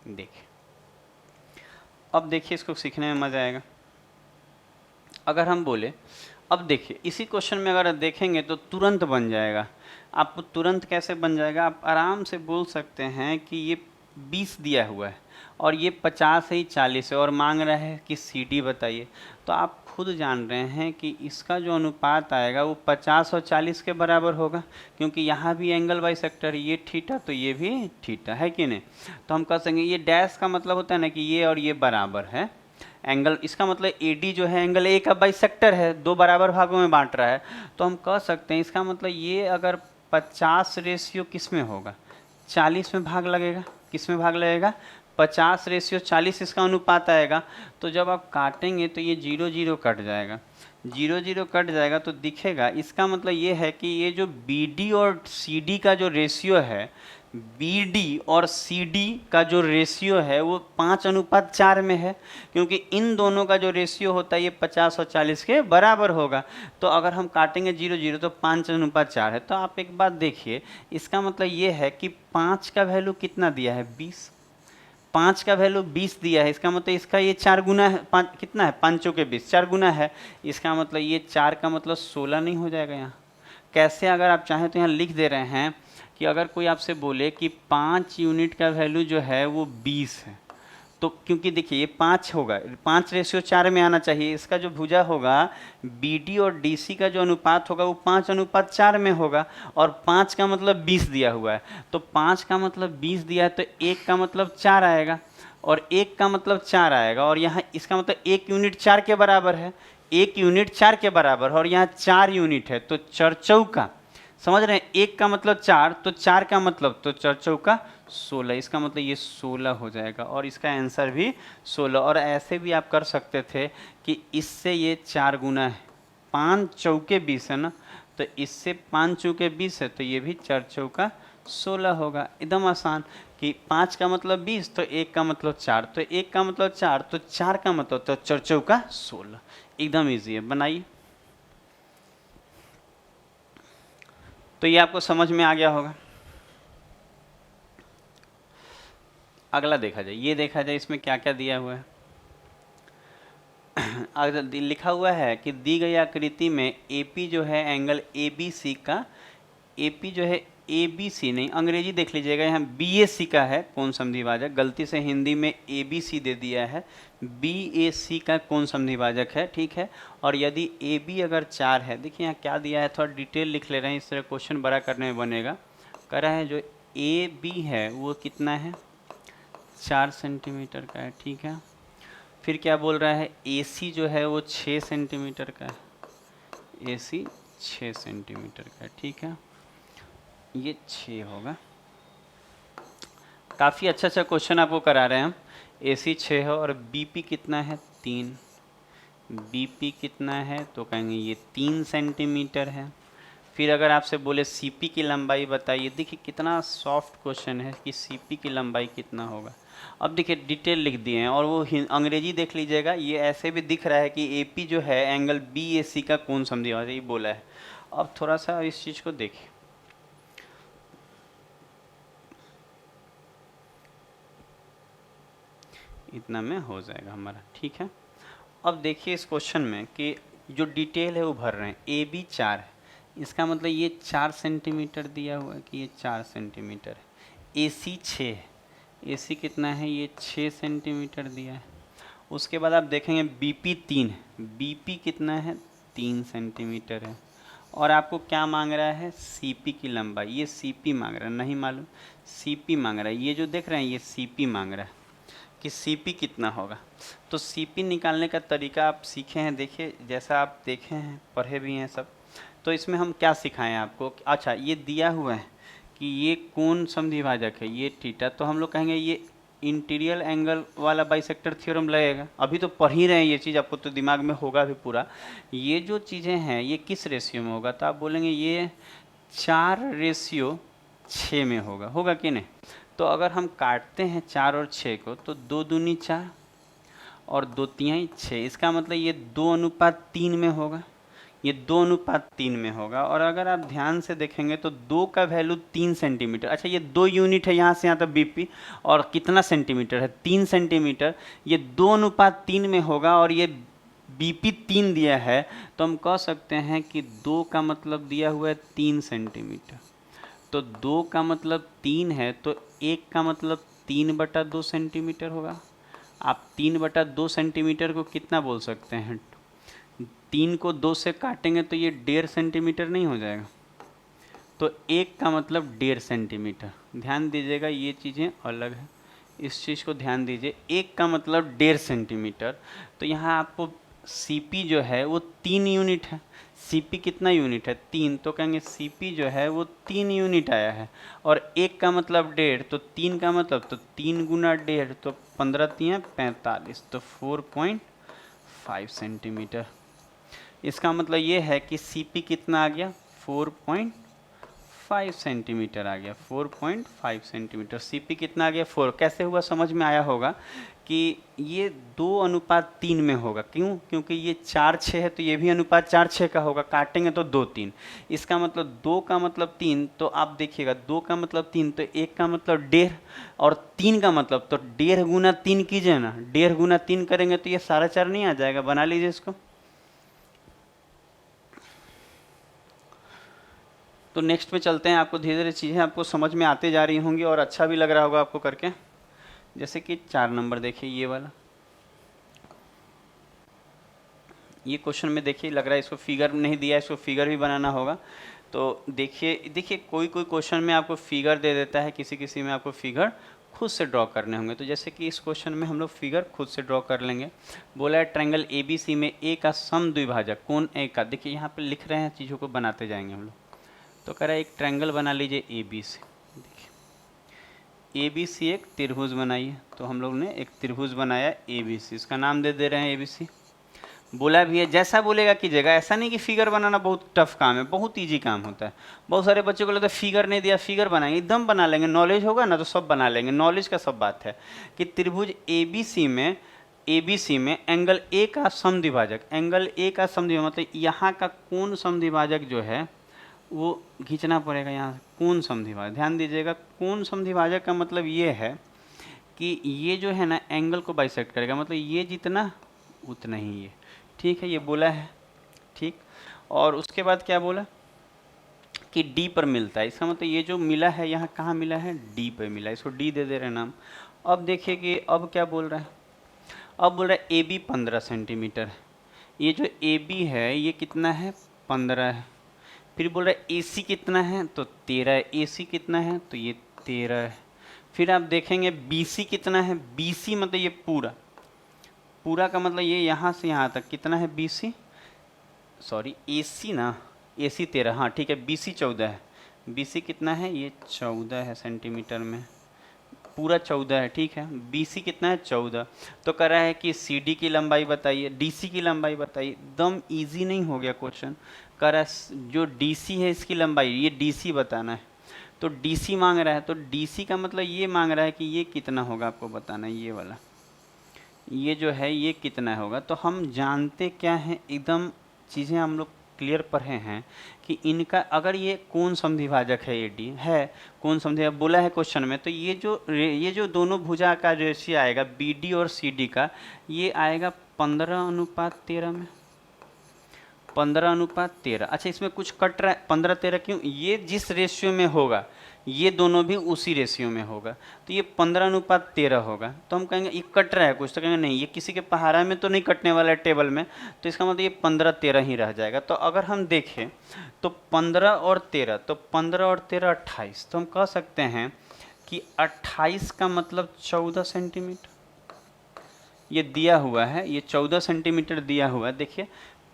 S1: देखिए, अब देखिए इसको सीखने में मज़ा आएगा। अगर हम बोले, अब देखिए इसी क्वेश्चन में अगर देखेंगे तो तुरंत बन जाएगा। आपको तुरंत कैसे बन जाएगा? आप आराम से बोल सकते हैं कि ये 20 दिया हुआ है और ये 50 है, ही 40 है, और मांग रहा है कि सी डी बताइए। तो आप खुद जान रहे हैं कि इसका जो अनुपात आएगा वो 50 और 40 के बराबर होगा, क्योंकि यहाँ भी एंगल बाई सेक्टर, ये थीटा तो ये भी थीटा है कि नहीं। तो हम कह सकेंगे ये डैश का मतलब होता है ना कि ये और ये बराबर है एंगल। इसका मतलब ए डी जो है एंगल ए का बाइसेक्टर है, 2 बराबर भागों में बांट रहा है। तो हम कह सकते हैं इसका मतलब ये अगर 50 रेशियो किस में होगा? 40 में भाग लगेगा। किस में भाग लगेगा? 50 रेशियो 40 इसका अनुपात आएगा। तो जब आप काटेंगे तो ये 0 0 कट जाएगा, 0 0 कट जाएगा तो दिखेगा। इसका मतलब ये है कि ये जो बी डी और सी डी का जो रेशियो है, बी डी और सी डी का जो रेशियो है वो 5:4 में है, क्योंकि इन दोनों का जो रेशियो होता है ये 50 और 40 के बराबर होगा। तो अगर हम काटेंगे 0 0 तो 5:4 है। तो आप एक बात देखिए, इसका मतलब ये है कि 5 का वैल्यू कितना दिया है? 20। 5 का वैल्यू 20 दिया है, इसका मतलब इसका ये 4 गुना है। 5 कितना है? 5 चौके 20, 4 गुना है। इसका मतलब ये 4 का मतलब 16 नहीं हो जाएगा यहाँ? कैसे? अगर आप चाहें तो यहाँ लिख दे रहे हैं कि अगर कोई आपसे बोले कि 5 यूनिट का वैल्यू जो है वो 20 है, तो क्योंकि देखिए ये 5 होगा, 5:4 में आना चाहिए। इसका जो भुजा होगा बी डी और डी सी का जो अनुपात होगा वो 5:4 में होगा। और 5 का मतलब 20 दिया हुआ है, तो 5 का मतलब 20 दिया है, तो 1 का मतलब 4 आएगा, और 1 का मतलब 4 आएगा। और यहाँ इसका मतलब 1 यूनिट 4 के बराबर है, 1 यूनिट 4 के बराबर, और यहाँ 4 यूनिट है, तो 4 चौका, समझ रहे हैं? 1 का मतलब 4, तो 4 का मतलब तो 4 चौका 16। इसका मतलब ये 16 हो जाएगा, और इसका आंसर भी 16। और ऐसे भी आप कर सकते थे कि इससे ये 4 गुना है, 5 चौके 20 है ना, तो इससे 5 चौके 20 है, तो ये भी 4 चौका 16 होगा। एकदम आसान कि 5 का मतलब 20, तो 1 का मतलब 4, तो 1 का मतलब 4, तो 4 का मतलब तो 4 चौका 16। एकदम ईजी है, बनाइए। तो ये आपको समझ में आ गया होगा। अगला देखा जाए, ये देखा जाए इसमें क्या क्या दिया हुआ है। अगर लिखा हुआ है कि दी गई आकृति में एपी जो है एंगल ए बी सी का, एपी जो है ए बी सी नहीं, अंग्रेजी देख लीजिएगा, यहाँ बी ए सी का है कौन समद्विभाजक। गलती से हिंदी में ए बी सी दे दिया है, बी ए सी का कौन समद्विभाजक है, ठीक है। और यदि ए बी अगर 4 है, देखिए यहाँ क्या दिया है, थोड़ा डिटेल लिख ले रहे हैं, इस तरह क्वेश्चन बड़ा करने में बनेगा। कह रहा है जो ए बी है वो कितना है? 4 सेंटीमीटर का है, ठीक है। फिर क्या बोल रहा है? ए सी जो है वो 6 सेंटीमीटर का है, ए सी 6 सेंटीमीटर का है, ठीक है। ये 6 होगा। काफ़ी अच्छा क्वेश्चन आपको करा रहे हैं हम। ए सी 6 है और बी पी कितना है? 3, बीपी कितना है, तो कहेंगे ये 3 सेंटीमीटर है। फिर अगर आपसे बोले सीपी की लंबाई बताइए, देखिए कितना सॉफ्ट क्वेश्चन है कि सीपी की लंबाई कितना होगा। अब देखिए डिटेल लिख दिए हैं, और वो अंग्रेजी देख लीजिएगा, ये ऐसे भी दिख रहा है कि एपी जो है एंगल बीएसी का कोण समद्विभाजक, ये बोला है। अब थोड़ा सा इस चीज़ को देखिए, इतना में हो जाएगा हमारा, ठीक है। अब देखिए इस क्वेश्चन में कि जो डिटेल है वो भर रहे हैं, ए बी 4 है, इसका मतलब ये 4 सेंटीमीटर दिया हुआ है कि ये 4 सेंटीमीटर है। ए सी 6 है, ए सी कितना है, ये 6 सेंटीमीटर दिया है। उसके बाद आप देखेंगे बी पी 3 है, बी पी कितना है, 3 सेंटीमीटर है। और आपको क्या मांग रहा है, सी पी की लंबाई, ये सी पी मांग रहा है, नहीं मालूम, सी पी मांग रहा है, ये जो देख रहे हैं ये सी पी मांग रहा है कि सीपी कितना होगा। तो सीपी निकालने का तरीका आप सीखे हैं, देखिए जैसा आप देखे हैं, पढ़े भी हैं सब। तो इसमें हम क्या सिखाएं आपको, अच्छा ये दिया हुआ है कि ये कोण समद्विभाजक है, ये थीटा, तो हम लोग कहेंगे ये इंटीरियर एंगल वाला बाइसेक्टर थ्योरम लगेगा। अभी तो पढ़ ही रहे हैं ये चीज़, आपको तो दिमाग में होगा भी पूरा। ये जो चीज़ें हैं ये किस रेशियो में होगा, तो आप बोलेंगे ये 4:6 में होगा, होगा कि नहीं। तो अगर हम काटते हैं 4 और 6 को, तो 2 दूनी 4 और 2 तिहाई 6, इसका मतलब ये 2:3 में होगा, ये 2:3 में होगा। और अगर आप ध्यान से देखेंगे तो 2 का वैल्यू 3 सेंटीमीटर, अच्छा ये 2 यूनिट है यहाँ से यहाँ तक बीपी, और कितना सेंटीमीटर है, 3 सेंटीमीटर, ये 2:3 में होगा। और ये बीपी 3 दिया है, तो हम कह सकते हैं कि 2 का मतलब दिया हुआ है 3 सेंटीमीटर, तो 2 का मतलब 3 है, तो 1 का मतलब 3/2 सेंटीमीटर होगा। आप 3/2 सेंटीमीटर को कितना बोल सकते हैं, 3 को 2 से काटेंगे तो ये 1.5 सेंटीमीटर नहीं हो जाएगा, तो 1 का मतलब 1.5 सेंटीमीटर। ध्यान दीजिएगा ये चीज़ें अलग है, इस चीज़ को ध्यान दीजिए, 1 का मतलब 1.5 सेंटीमीटर। तो यहाँ आपको सीपी जो है वो 3 यूनिट है, सीपी कितना यूनिट है, 3, तो कहेंगे सीपी जो है वो 3 यूनिट आया है। और 1 का मतलब 1.5, तो 3 का मतलब, तो 3 गुना 1.5, तो 15 तियाँ 45, तो 4.5 सेंटीमीटर। इसका मतलब ये है कि सीपी कितना आ गया, 4.5 सेंटीमीटर आ गया, 4.5 सेंटीमीटर। सीपी कितना आ गया, 4। कैसे हुआ समझ में आया होगा कि ये 2:3 में होगा, क्यों, क्योंकि ये 4:6 है, तो ये भी अनुपात 4:6 का होगा, काटेंगे तो 2:3, इसका मतलब 2 का मतलब 3, तो आप देखिएगा 2 का मतलब 3, तो 1 का मतलब 1.5, और 3 का मतलब, तो 1.5 गुना 3 कीजिए ना, 1.5 गुना 3 करेंगे तो ये 4.5 नहीं आ जाएगा, बना लीजिए इसको। तो नेक्स्ट पे चलते हैं, आपको धीरे धीरे चीज़ें आपको समझ में आते जा रही होंगी और अच्छा भी लग रहा होगा आपको करके। जैसे कि 4 नंबर देखिए, ये वाला, ये क्वेश्चन में देखिए लग रहा है इसको फिगर नहीं दिया है, इसको फिगर भी बनाना होगा। तो देखिए कोई क्वेश्चन में आपको फिगर दे देता है, किसी किसी में आपको फिगर खुद से ड्रॉ करने होंगे। तो जैसे कि इस क्वेश्चन में हम लोग फिगर खुद से ड्रॉ कर लेंगे। बोला है ट्रायंगल ए बी सी में ए का समद्विभाजक कोण ए का, देखिए यहाँ पे लिख रहे हैं, चीज़ों को बनाते जाएंगे हम लोग। तो कह रहा है एक ट्रायंगल बना लीजिए ए बी सी, देखिए ए बी सी एक त्रिभुज बनाइए। तो हम लोग ने एक त्रिभुज बनाया ए बी सी, इसका नाम दे रहे हैं ए बी सी। बोला भी है जैसा बोलेगा कीजिएगा, ऐसा नहीं कि फिगर बनाना बहुत टफ काम है, बहुत इजी काम होता है। बहुत सारे बच्चों को लगता है फिगर नहीं दिया फिगर बनाएंगे, एकदम बना लेंगे, नॉलेज होगा ना तो सब बना लेंगे, नॉलेज का सब बात है कि त्रिभुज ए बी सी में एंगल ए का समद्विभाजक, एंगल ए का समद्विभाजक मतलब यहाँ का कोण समद्विभाजक जो है वो खींचना पड़ेगा यहाँ, कोण समद्विभाजक। ध्यान दीजिएगा, कोण समद्विभाजक का मतलब ये है कि ये जो है ना एंगल को बाइसेक्ट करेगा, मतलब ये जितना उतना ही ये, ठीक है, ये बोला है, ठीक। और उसके बाद क्या बोला कि डी पर मिलता है, इसका मतलब ये जो मिला है यहाँ कहाँ मिला है, डी पर मिला है, इसको डी दे रहे हैं नाम। अब देखिए कि अब क्या बोल रहा है, अब बोल रहा है ए बी 15 सेंटीमीटर है, ये जो ए बी है ये कितना है, 15 है। फिर बोल रहा है ए सी कितना है, तो 13 है, ए सी कितना है, तो ये 13 है। फिर आप देखेंगे बी सी कितना है, बी सी मतलब ये पूरा पूरा का मतलब ये यहाँ से यहाँ तक कितना है, बी सी, सॉरी ए सी ना, ए सी 13, हाँ ठीक है, बी सी 14 है, बी सी कितना है, ये 14 है सेंटीमीटर में, पूरा 14 है, ठीक है। BC कितना है 14, तो कह रहा है कि CD की लंबाई बताइए, DC की लंबाई बताइए। एकदम इजी नहीं हो गया क्वेश्चन। कह रहा है जो DC है इसकी लंबाई, ये DC बताना है, तो DC मांग रहा है, तो DC का मतलब ये मांग रहा है कि ये कितना होगा, आपको बताना है ये वाला, ये जो है ये कितना होगा। तो हम जानते क्या हैं, एकदम चीज़ें हम लोग क्लियर पढ़े हैं कि इनका अगर ये कौन समद्विभाजक है, AD है कौन समद्विभाजक बोला है क्वेश्चन में, तो ये जो दोनों भुजा का रेशियो आएगा BD और CD का, ये आएगा 15:13 में, 15:13। अच्छा इसमें कुछ कट रहा है, 15:13 क्यों, ये जिस रेशियो में होगा ये दोनों भी उसी रेशियो में होगा, तो ये 15:13 होगा। तो हम कहेंगे ये कट रहा है कुछ, तो कहेंगे नहीं ये किसी के पहाड़ा में तो नहीं कटने वाला है टेबल में, तो इसका मतलब ये 15:13 ही रह जाएगा। तो अगर हम देखें तो 15 और 13, तो 15 और 13 28, तो हम कह सकते हैं कि 28 का मतलब 14 सेंटीमीटर ये दिया हुआ है, ये 14 सेंटीमीटर दिया हुआ है। देखिए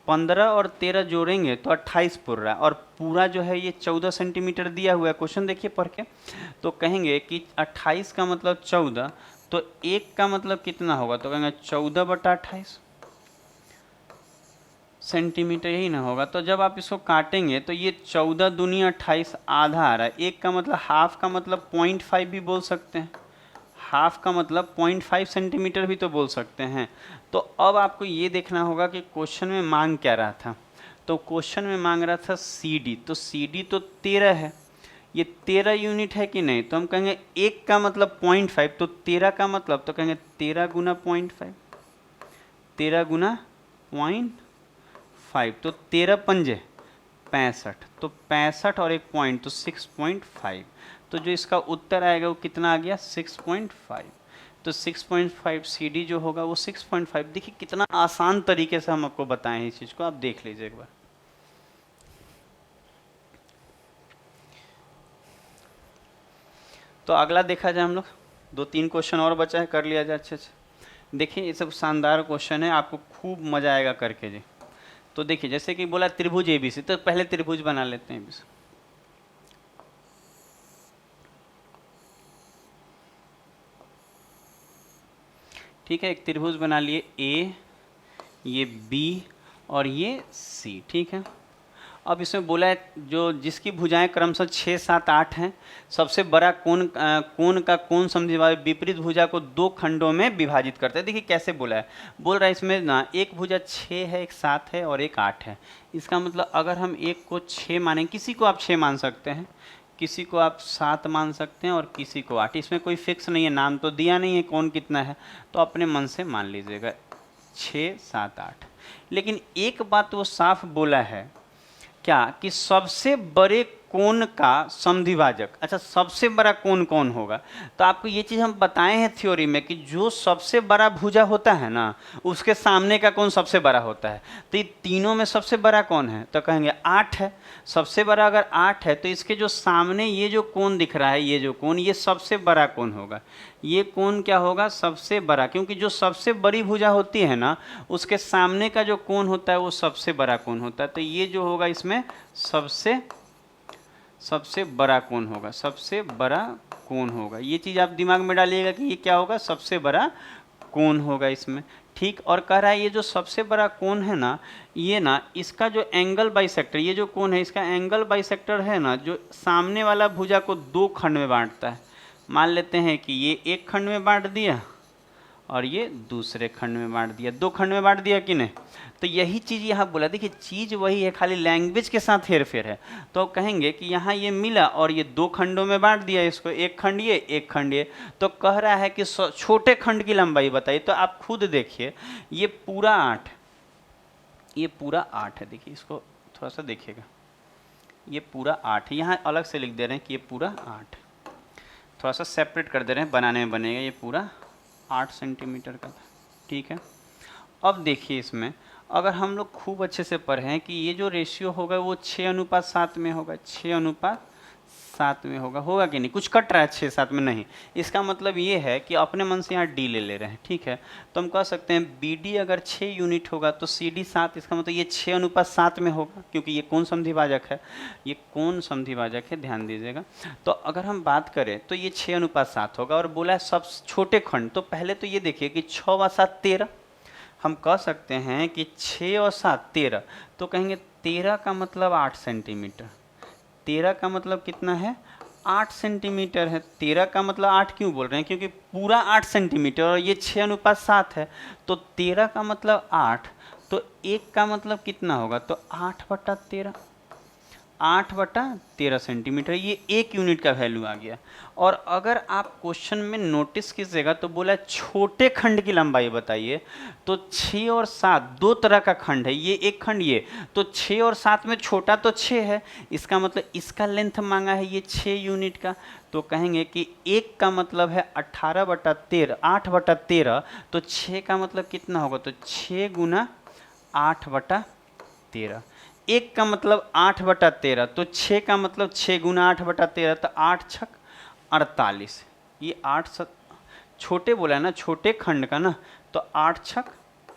S1: 15 और 13 जोड़ेंगे तो 28 पूर रहा है, और पूरा जो है ये 14 सेंटीमीटर दिया हुआ है। क्वेश्चन देखिए पढ़ के, तो कहेंगे कि 28 का मतलब 14, तो 1 का मतलब कितना होगा, तो कहेंगे 14/28 सेंटीमीटर, यही ना होगा। तो जब आप इसको काटेंगे तो ये 14 दूनी 28 आधा आ रहा है, 1 का मतलब हाफ का मतलब 0.5 भी बोल सकते हैं, हाफ का मतलब 0.5 सेंटीमीटर भी तो बोल सकते हैं। तो अब आपको ये देखना होगा कि क्वेश्चन में मांग क्या रहा था, तो क्वेश्चन में मांग रहा था CD, तो CD तो 13 है, ये 13 यूनिट है कि नहीं, तो हम कहेंगे 1 का मतलब 0.5, तो 13 का मतलब, तो कहेंगे 13 गुना 0.5, 13 गुना 0.5, तो 13 पंजे 65, तो 65 और 1 पॉइंट तो 6.5, तो जो इसका उत्तर आएगा वो कितना आ गया 6.5। तो 6.5 CD जो होगा वो 6.5। देखिए कितना आसान तरीके से हम आपको बताएं इस चीज़ को, आप देख लीजिए एक बार। तो अगला देखा जाए हम लोग, 2-3 क्वेश्चन और बचा है, कर लिया जाए अच्छे से। देखिए ये सब शानदार क्वेश्चन है, आपको खूब मजा आएगा करके जी। तो देखिए जैसे कि बोला त्रिभुज ABC, तो पहले त्रिभुज बना लेते हैं ABC। ठीक है, एक त्रिभुज बना लिए A, ये B और ये C, ठीक है। अब इसमें बोला है जो जिसकी भुजाएं क्रमशः 6, 7, 8 हैं, सबसे बड़ा कोण का कोण समद्विभाजक विपरीत भुजा को 2 खंडों में विभाजित करता है। देखिए कैसे बोला है, बोल रहा है इसमें ना एक भुजा 6 है, एक 7 है और एक 8 है। इसका मतलब अगर हम एक को 6 मानें, किसी को आप 6 मान सकते हैं, किसी को आप 7 मान सकते हैं और किसी को 8, इसमें कोई फिक्स नहीं है, नाम तो दिया नहीं है कौन कितना है, तो अपने मन से मान लीजिएगा 6, 7, 8। लेकिन एक बात वो साफ बोला है क्या, कि सबसे बड़े कोण का समद्विभाजक। अच्छा सबसे बड़ा कोण कौन होगा, तो आपको ये चीज़ हम बताए हैं थ्योरी में कि जो सबसे बड़ा भुजा होता है ना उसके सामने का कोण सबसे बड़ा होता है। तो ये तीनों में सबसे बड़ा कौन है, तो कहेंगे 8 है। सबसे बड़ा अगर 8 है तो इसके जो सामने ये जो कोण दिख रहा है, ये जो कोण, ये सबसे बड़ा कोण होगा। ये कोण क्या होगा, सबसे बड़ा, क्योंकि जो सबसे बड़ी भुजा होती है ना उसके सामने का जो कोण होता है वो सबसे बड़ा कोण होता है। तो ये जो होगा इसमें सबसे बड़ा कोण होगा, सबसे बड़ा कोण होगा। ये चीज़ आप दिमाग में डालिएगा कि ये क्या होगा, सबसे बड़ा कोण होगा इसमें, ठीक। और कह रहा है ये जो सबसे बड़ा कोण है ना, ये ना इसका जो एंगल बाइसेक्टर, ये जो कोण है इसका एंगल बाइसेक्टर है ना, जो सामने वाला भुजा को 2 खंड में बांटता है। मान लेते हैं कि ये एक खंड में बांट दिया और ये दूसरे खंड में बांट दिया, 2 खंड में बांट दिया कि नहीं। तो यही चीज़ यहाँ बोला, देखिए चीज़ वही है, खाली लैंग्वेज के साथ हेर फेर है। तो कहेंगे कि यहाँ ये मिला और ये 2 खंडों में बांट दिया इसको, एक खंड ये एक खंड ये। तो कह रहा है कि छोटे खंड की लंबाई बताइए। तो आप खुद देखिए ये पूरा 8, ये पूरा 8 है। देखिए इसको थोड़ा सा देखिएगा, ये पूरा 8 है। यहाँ अलग से लिख दे रहे हैं कि ये पूरा 8, थोड़ा सा सेपरेट कर दे रहे हैं, बनाने में बनेगा। ये पूरा 8 सेंटीमीटर का था, ठीक है। अब देखिए इसमें अगर हम लोग खूब अच्छे से पढ़ें कि ये जो रेशियो होगा वो 6:7 में होगा, 6:7 सात में होगा, होगा कि नहीं? कुछ कट रहा है 6 7 में? नहीं। इसका मतलब ये है कि अपने मन से यहाँ डी ले रहे हैं, ठीक है। तो हम कह सकते हैं बी डी अगर 6 यूनिट होगा तो सी डी 7, इसका मतलब ये 6:7 में होगा, क्योंकि ये कौन समद्विभाजक है? ये कौन समद्विभाजक है, ध्यान दीजिएगा। तो अगर हम बात करें तो ये 6:7 होगा। और बोला है सब छोटे खंड, तो पहले तो ये देखिए कि 6 व 7 13, हम कह सकते हैं कि 6 और 7 13, तो कहेंगे 13 का मतलब 8 सेंटीमीटर। 13 का मतलब कितना है? 8 सेंटीमीटर है। 13 का मतलब 8 क्यों बोल रहे हैं? क्योंकि पूरा 8 सेंटीमीटर और ये 6:7 है, तो 13 का मतलब 8, तो 1 का मतलब कितना होगा? तो 8/13, 8/13 सेंटीमीटर, ये 1 यूनिट का वैल्यू आ गया। और अगर आप क्वेश्चन में नोटिस कीजिएगा तो बोला छोटे खंड की लंबाई बताइए, तो 6 और 7 दो तरह का खंड है, ये एक खंड ये, तो 6 और 7 में छोटा तो 6 है, इसका मतलब इसका लेंथ मांगा है ये 6 यूनिट का। तो कहेंगे कि 1 का मतलब है 18/13, 8/13, तो 6 का मतलब कितना होगा? तो 6 गुना 8/13। 1 का मतलब 8/13, तो 6 का मतलब 6 गुना 8/13, तो 8 छक 48। ये 8 छोटे बोला है ना, छोटे खंड का ना, तो 8 छक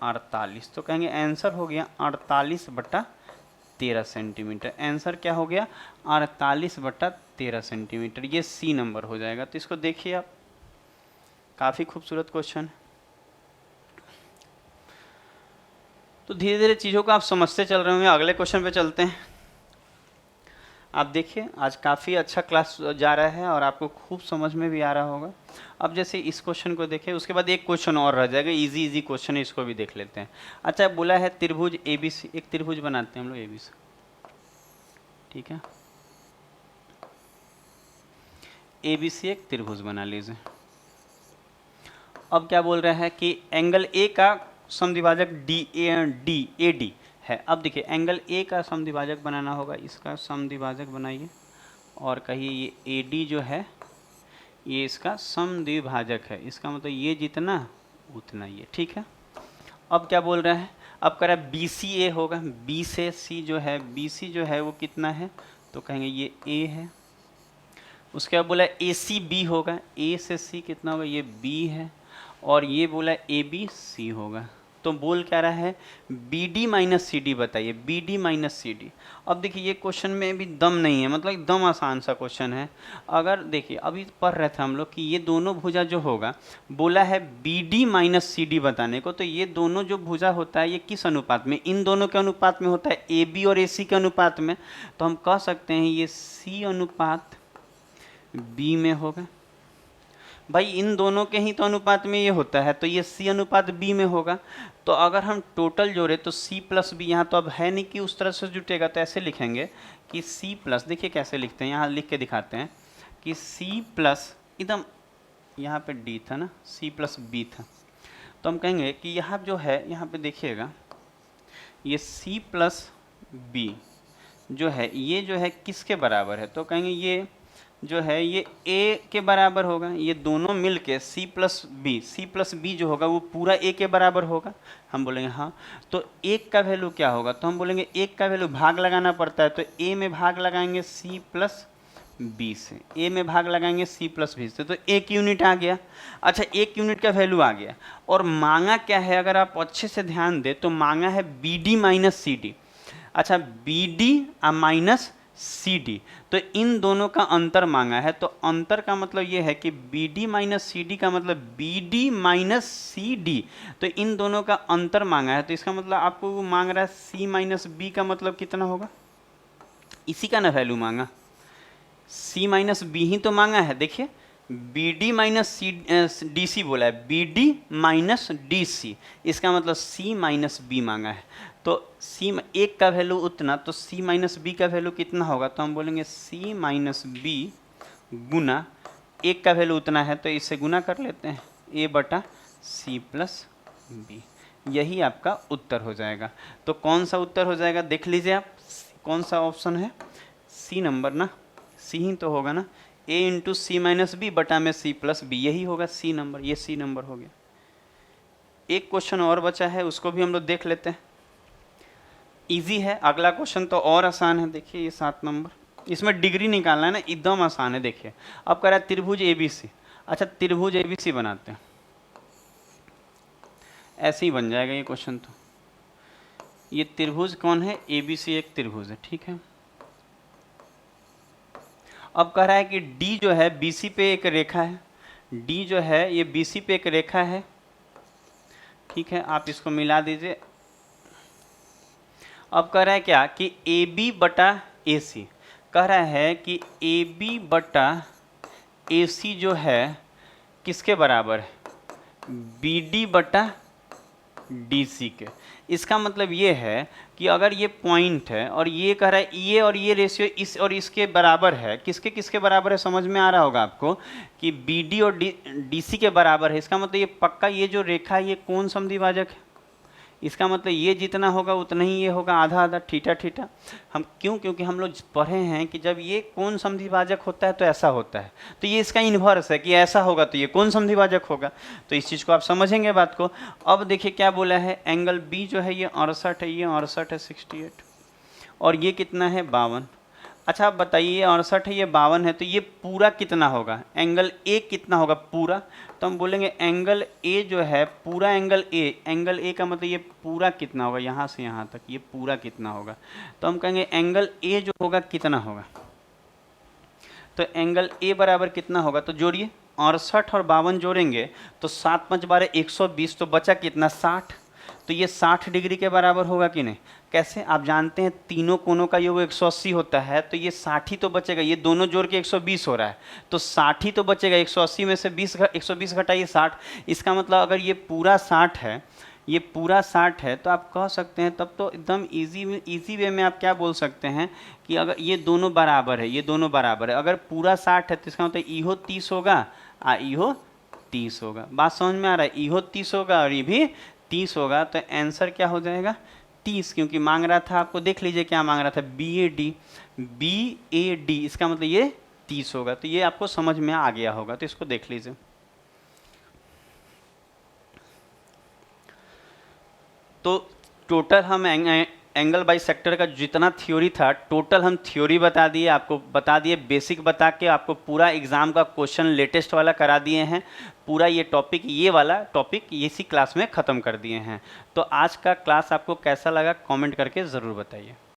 S1: 48, तो कहेंगे आंसर हो गया 48/13 सेंटीमीटर। आंसर क्या हो गया? 48/13 सेंटीमीटर। ये सी नंबर हो जाएगा। तो इसको देखिए आप, काफ़ी खूबसूरत क्वेश्चन है। तो धीरे धीरे चीज़ों को आप समझते चल रहे होंगे। अगले क्वेश्चन पे चलते हैं। आप देखिए आज काफ़ी अच्छा क्लास जा रहा है और आपको खूब समझ में भी आ रहा होगा। अब जैसे इस क्वेश्चन को देखें, उसके बाद एक क्वेश्चन और रह जाएगा, इजी इजी क्वेश्चन है, इसको भी देख लेते हैं। अच्छा, बोला है त्रिभुज ABC, एक त्रिभुज बनाते हैं हम लोग ABC, ठीक है। ABC एक त्रिभुज बना लीजिए। अब क्या बोल रहा है कि एंगल ए का समद्विभाजक DAD है। अब देखिए एंगल ए का समद्विभाजक बनाना होगा, इसका समद्विभाजक बनाइए और कहिए ये AD जो है ये इसका समद्विभाजक है। इसका मतलब ये जितना उतना ये, ठीक है। अब क्या बोल रहा है? अब कह रहा है BCA होगा, B से C जो है, BC जो है वो कितना है? तो कहेंगे ये A है। उसके बाद बोला ACB होगा, A से C कितना होगा? ये B है। और ये बोला ABC होगा। तो बोल क्या रहा है? BD माइनस CD बताइए, BD माइनस CD। अब देखिए ये क्वेश्चन में भी दम नहीं है, मतलब एकदम आसान सा क्वेश्चन है। अगर देखिए अभी पढ़ रहे थे हम लोग कि ये दोनों भुजा जो होगा, बोला है BD माइनस CD बताने को, तो ये दोनों जो भुजा होता है ये किस अनुपात में? इन दोनों के अनुपात में होता है, AB और AC के अनुपात में। तो हम कह सकते हैं ये C अनुपात B में होगा। भाई इन दोनों के ही तो अनुपात में ये होता है, तो ये C अनुपात B में होगा। तो अगर हम टोटल जोड़े तो C प्लस B, यहाँ तो अब है नहीं कि उस तरह से जुटेगा, तो ऐसे लिखेंगे कि C प्लस, देखिए कैसे लिखते हैं, यहाँ लिख के दिखाते हैं कि C प्लस, एकदम यहाँ पे D था ना, C प्लस B था, तो हम कहेंगे कि यहाँ जो है, यहाँ पे देखिएगा ये C प्लस B जो है, ये जो है किसके बराबर है? तो कहेंगे ये जो है ये A के बराबर होगा। ये दोनों मिलके C प्लस B जो होगा वो पूरा A के बराबर होगा। हम बोलेंगे हाँ। तो 1 का वैल्यू क्या होगा? तो हम बोलेंगे 1 का वैल्यू भाग लगाना पड़ता है, तो A में भाग लगाएंगे C प्लस B से, A में भाग लगाएंगे C प्लस B से, तो 1 यूनिट आ गया। अच्छा 1 यूनिट का वैल्यू आ गया। और मांगा क्या है? अगर आप अच्छे से ध्यान दें तो मांगा है BD माइनस CD। अच्छा BD माइनस CD, तो इन दोनों का अंतर मांगा है। तो अंतर का मतलब ये है कि BD माइनस CD का मतलब BD माइनस CD, तो इन दोनों का अंतर मांगा है। तो इसका मतलब आपको वो मांग रहा है C माइनस B का मतलब कितना होगा? इसी का ना वैल्यू मांगा, C माइनस B ही तो मांगा है। देखिए BD माइनस DC बोला है, BD माइनस DC, इसका मतलब C माइनस B मांगा है। तो C 1 का वैल्यू उतना, तो C माइनस B का वैल्यू कितना होगा? तो हम बोलेंगे C माइनस B गुना 1 का वैल्यू उतना है, तो इससे गुना कर लेते हैं, A बटा C प्लस B। यही आपका उत्तर हो जाएगा। तो कौन सा उत्तर हो जाएगा देख लीजिए आप, कौन सा ऑप्शन है? C नंबर ना, C ही तो होगा ना, A into C minus B बटा में C प्लस B, यही होगा C नंबर। ये C नंबर हो गया। एक क्वेश्चन और बचा है, उसको भी हम लोग देख लेते हैं। इजी है, अगला क्वेश्चन तो और आसान है। देखिए ये 7 नंबर, इसमें डिग्री निकालना है ना, एकदम आसान है। देखिए अब कह रहा है त्रिभुज ABC। अच्छा त्रिभुज ABC बनाते हैं, ऐसे ही बन जाएगा ये क्वेश्चन। तो ये त्रिभुज कौन है, ABC एक त्रिभुज है, ठीक है। अब कह रहा है कि D जो है BC पे एक रेखा है, D जो है ये BC पे एक रेखा है, ठीक है। आप इसको मिला दीजिए। अब कह रहा है क्या कि AB बटा AC, कह रहा है कि AB बटा AC जो है किसके बराबर है, BD बटा DC के। इसका मतलब ये है कि अगर ये पॉइंट है और ये कह रहा है ये और ये रेशियो इस और इसके बराबर है, किसके किसके बराबर है, समझ में आ रहा होगा आपको कि BD और DC के बराबर है। इसका मतलब ये पक्का ये जो रेखा है ये कौन समद्विभाजक है, इसका मतलब ये जितना होगा उतना ही ये होगा, आधा आधा, ठीठा ठीठा। हम क्यों, क्योंकि हम लोग पढ़े हैं कि जब ये कोण समद्विभाजक होता है तो ऐसा होता है, तो ये इसका इन्वर्स है कि ऐसा होगा तो ये कोण समद्विभाजक होगा। तो इस चीज़ को आप समझेंगे बात को। अब देखिए क्या बोला है, एंगल बी जो है ये 68 है, ये 68 है 68, और ये कितना है 52। अच्छा आप बताइए ये 68 है ये 52 है, तो ये पूरा कितना होगा, एंगल ए कितना होगा पूरा। तो हम बोलेंगे एंगल ए जो है पूरा एंगल ए का मतलब ये पूरा कितना होगा, यहाँ से यहाँ तक ये पूरा कितना होगा। तो हम कहेंगे एंगल ए जो होगा कितना होगा, तो एंगल ए बराबर कितना होगा, तो जोड़िए 68 और 52 जोड़ेंगे तो 7 5 12 120, तो बचा कितना 60, तो ये 60 डिग्री के बराबर होगा कि नहीं। कैसे, आप जानते हैं तीनों कोनों का योग 180 होता है, तो ये 60 ही तो बचेगा, ये दोनों जोड़ के 120 हो रहा है, तो 60 ही तो बचेगा। 180 में से 120 घटाइए 60, इसका मतलब अगर ये पूरा 60 है, ये पूरा 60 है, तो आप कह सकते हैं तब तो एकदम इजी वे में आप क्या बोल सकते हैं कि अगर ये दोनों बराबर है, ये दोनों बराबर है, अगर पूरा 60 है तो इसका मतलब इहो 30 होगा इहो 30 होगा। बात समझ में आ रहा है, इहो 30 होगा और ये भी 30 होगा, तो आंसर क्या हो जाएगा 30, क्योंकि मांग रहा था, आपको देख लीजिए क्या मांग रहा था, BAD, इसका मतलब ये 30 होगा। तो ये आपको समझ में आ गया होगा, तो इसको देख लीजिए। तो टोटल हम एंगल बाई सेक्टर का जितना थ्योरी था टोटल हम थ्योरी बता दिए, आपको बता दिए बेसिक बता के, आपको पूरा एग्ज़ाम का क्वेश्चन लेटेस्ट वाला करा दिए हैं, पूरा ये टॉपिक, ये वाला टॉपिक इसी क्लास में ख़त्म कर दिए हैं। तो आज का क्लास आपको कैसा लगा कमेंट करके ज़रूर बताइए।